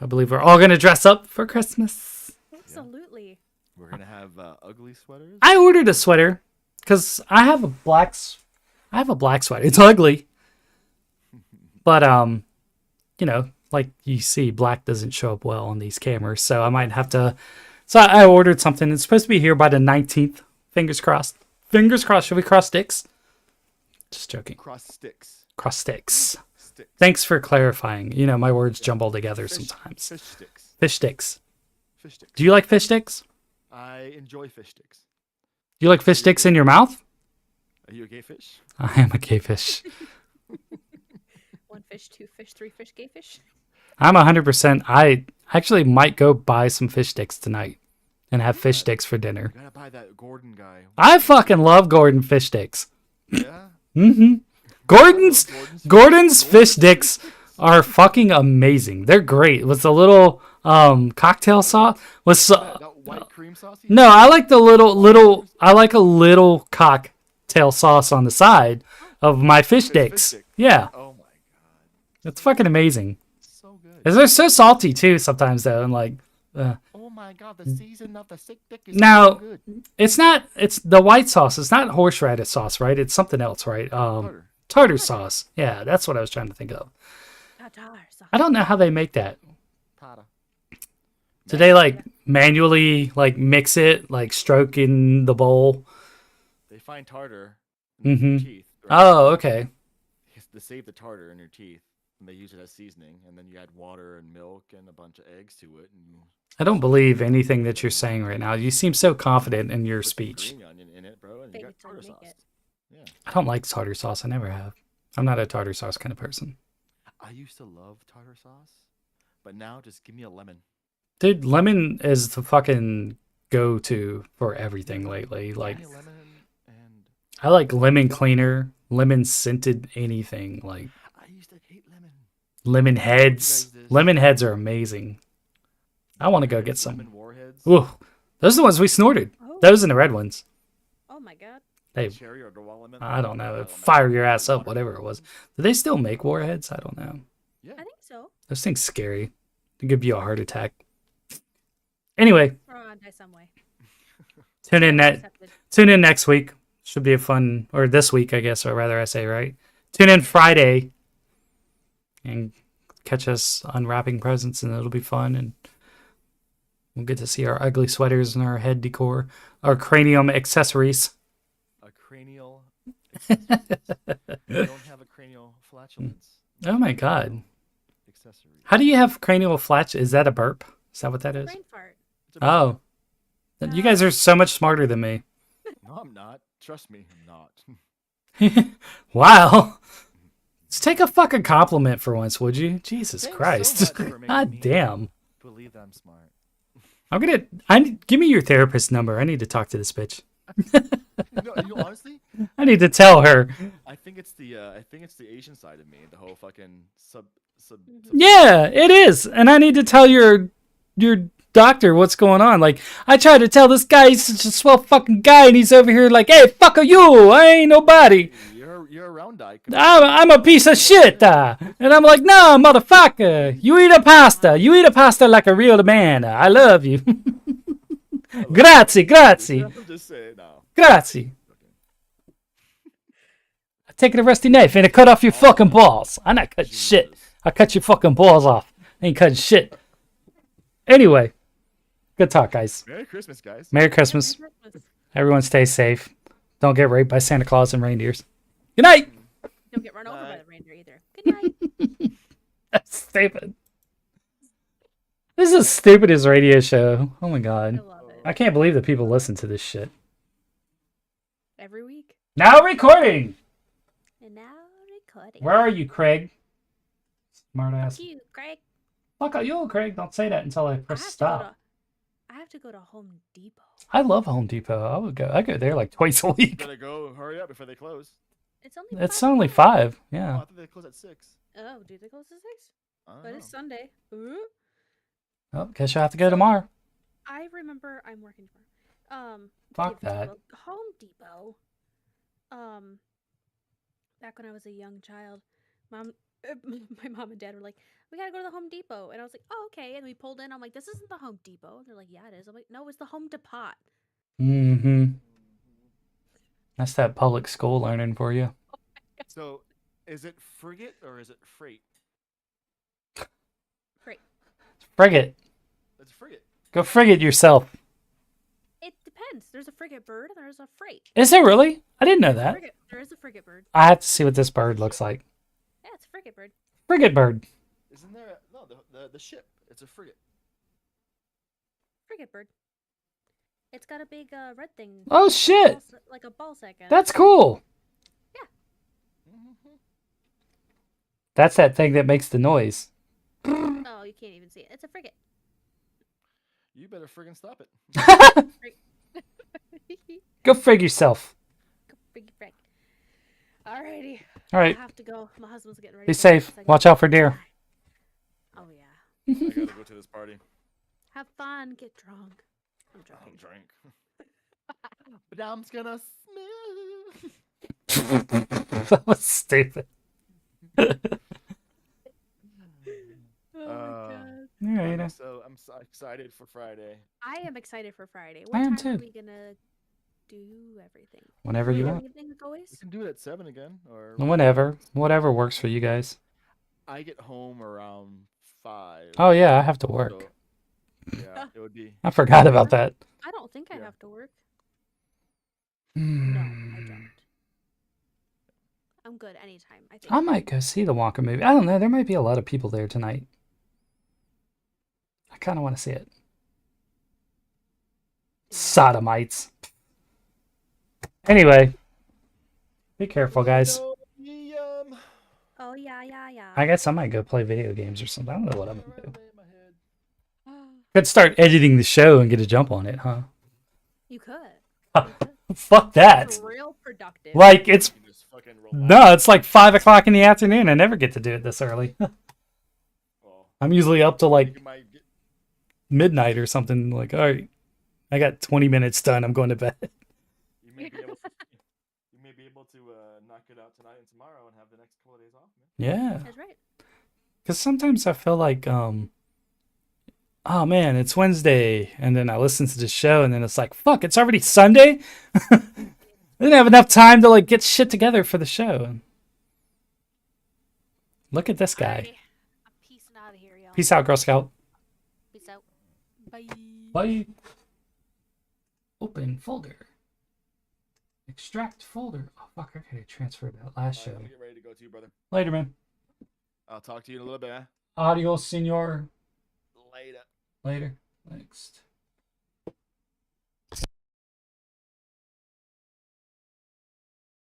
I believe we're all going to dress up for Christmas. Absolutely. We're gonna have ugly sweaters. I ordered a sweater because I have a black sweater. It's ugly. But, you know, like you see, black doesn't show up well on these cameras. So I might have to. So I ordered something. It's supposed to be here by the 19th. Fingers crossed. Fingers crossed. Should we cross sticks? Just joking. Cross sticks. Cross sticks. Sticks. Thanks for clarifying. You know, my words jumble together sometimes. Fish sticks. Fish sticks. Fish sticks. Do you like fish sticks? I enjoy fish sticks. Do you like fish sticks in your mouth? Are you a gay fish? I am a gay fish. 1 fish, 2 fish, 3 fish, gay fish. I'm 100%. I actually might go buy some fish sticks tonight and have fish sticks for dinner. You gotta buy that Gordon guy. I fucking love Gordon fish sticks. Yeah. Mm-hmm. Gordon's fish sticks are fucking amazing. They're great. With the little cocktail sauce. That white cream sauce. No, I like the little. I like a little cocktail sauce on the side of my fish sticks. stick. Yeah, Oh my god. it's fucking amazing. So good. They're so salty too sometimes though, and like. Oh my god, the season of the sick dick is Now- so good. It's not. It's the white sauce. It's not horseradish sauce, right? It's something else, right? Butter. Tartar sauce. Yeah, that's what I was trying to think of. I don't know how they make that. Pata. Do they like manually like mix it, like stroke in the bowl? They find tartar in your Mhm. teeth. Right? Oh, okay. They save the tartar in your teeth, and they use it as seasoning. And then you add water and milk and a bunch of eggs to it, and you I don't believe anything that you're saying right now. You seem so confident in your put some speech. green onion in it, bro, and you Baby got time tartar to make sauce. it. Yeah. I don't like tartar sauce. I never have. I'm not a tartar sauce kind of person. I used to love tartar sauce, but now just give me a lemon. Dude, lemon is the fucking go-to for everything lately. Like, Give me a lemon and I like lemon cleaner, lemon scented anything. Like, I used to hate lemon. lemon heads. guys this. Lemon heads are amazing. I want to go get some. Lemon warheads. Ooh, those are the ones we snorted. Oh. Those and the red ones. Oh my god. They, Cherry or raw lemon. I don't know. Raw Fire lemon. your ass up, whatever it was. Do they still make warheads? I don't know. Yeah. I think so. Those things scary. They give you a heart attack. Anyway, Or on die some way. tune in Accepted. tune in next week. Should be a fun, or this week, I guess, or rather I say, right? Tune in Friday and catch us unwrapping presents, and it'll be fun, and we'll get to see our ugly sweaters and our head decor, our cranium accessories. A cranial. accessory. I don't have a cranial flatulence Oh my god. accessory. How do you have cranial flatulence? Is that a burp? Is that what that is? Brain fart. It's a Oh. You guys are so much smarter than me. No, I'm not. Trust me, I'm not. Wow. Let's take a fucking compliment for once, would you? Jesus Thanks so Christ. much for making God me damn. Believe that I'm smart. Give me your therapist number. I need to talk to this bitch. Honestly, I need to tell her. I think it's the Asian side of me, the whole fucking sub. Yeah, it is. And I need to tell your doctor what's going on. Like, I tried to tell this guy he's such a swell fucking guy, and he's over here like, hey, fuck you. I ain't nobody. You're a round eye. I'm a piece of shit. And I'm like, no, motherfucker. You eat a pasta. You eat a pasta like a real man. I love you. Grazie. I'm just saying now. Grazie. I take a rusty knife and I cut off your fucking balls. I'm not cutting shit. I cut your fucking balls off. I ain't cutting shit. Anyway, good talk, guys. Merry Christmas, guys. Merry Christmas. Merry Christmas. Everyone stay safe. Don't get raped by Santa Claus and reindeers. Good night. Don't get run over by Bye. the reindeer either. Good night. That's stupid. This is the stupidest radio show. Oh my I god. love it. I can't believe that people listen to this shit. Every week. Now recording. And now recording. Where are you, Craig? Smart ass. Fuck you, Craig. Fuck you, Craig. Don't say that until I press stop. I have to go to Home Depot. I love Home Depot. I go there like twice a week. Better go. Hurry up before they close. It's only It's 5 only o'clock. 5. Oh, Yeah. I thought they close at 6. Oh, do they close at 6? I don't But know. it's Sunday. Ooh. Oh, guess you'll have to go tomorrow. I remember I'm working tomorrow. Fuck Give that. to a Home Depot. Um, back when I was a young child, mom, my mom and dad were like, "We gotta go to the Home Depot," and I was like, "Oh, okay." And we pulled in. I'm like, "This isn't the Home Depot." And they're like, "Yeah, it is." I'm like, "No, it's the Home Depot." Mm-hmm. That's that public school learning for you. So, is it frigate or is it freight? Great. Frigate. It's frigate. Go frigate yourself. It depends. There's a frigate bird and there's a freight. Is there really? I didn't know There's a that. frigate- There is a frigate bird. I have to see what this bird looks like. Yeah, it's a frigate bird. Frigate bird. Isn't there? No, the ship. It's a frigate. Frigate bird. It's got a big red thing. Oh, like a shit. like a ball sack. That's cool. Mm-hmm. That's that thing that makes the noise. Oh, you can't even see it. It's a frigate. You better friggin' stop it. Go frig yourself. Frigate frig. Alrighty. All right. I have to go. My husband's getting ready. Be for safe. bed, so I Watch gotta- out for deer. Oh yeah. I gotta go to this party. Have fun. Get drunk. I'm joking. I'm drunk. But I'm gonna smell. That was stupid. Oh my Uh, god. Alright. I'm so excited for Friday. I am excited for Friday. I What am time are too. we gonna do everything? Whenever you Late want. evening, like We always? can do it at 7 again, or Whenever. Whatever works for you guys. I get home around 5. Oh, yeah. I have to work. so, yeah, it would be. I forgot about that. I don't think I Yeah. have to work. No, I Hmm. don't. I'm good anytime, I think. I might go see the Wonka movie. I don't know. There might be a lot of people there tonight. I kind of want to see it. Sodomites. Anyway. Be careful, guys. So, Oh yeah, yeah, yeah. I guess I might go play video games or something. I don't know what I'm going to do. right in my head. Could start editing the show and get a jump on it, huh? You could. Fuck that. It's real productive. Like, it's... You can just fucking relax. No, it's like 5 o'clock in the afternoon. I never get to do it this early. Well, I'm usually up to like you might get, midnight or something. Like, all right, I got 20 minutes done. I'm going to bed. you may be able to, you may be able to knock it out tonight and tomorrow and have the next couple of days off, man. Yeah. That's right. Because sometimes I feel like, oh man, it's Wednesday. And then I listen to the show and then it's like, fuck, it's already Sunday? I didn't have enough time to like get shit together for the show. Look at this guy. Alrighty. I'm peacing out of here, y'all. Peace out, Girl Scout. Peace out. Bye. Bye. Open folder. Extract folder. Oh, fuck, I gotta transfer that last I'm show. gonna get ready to go too, brother. Later, man. I'll talk to you in a little bit. Adios, senor. Later. Later. Next.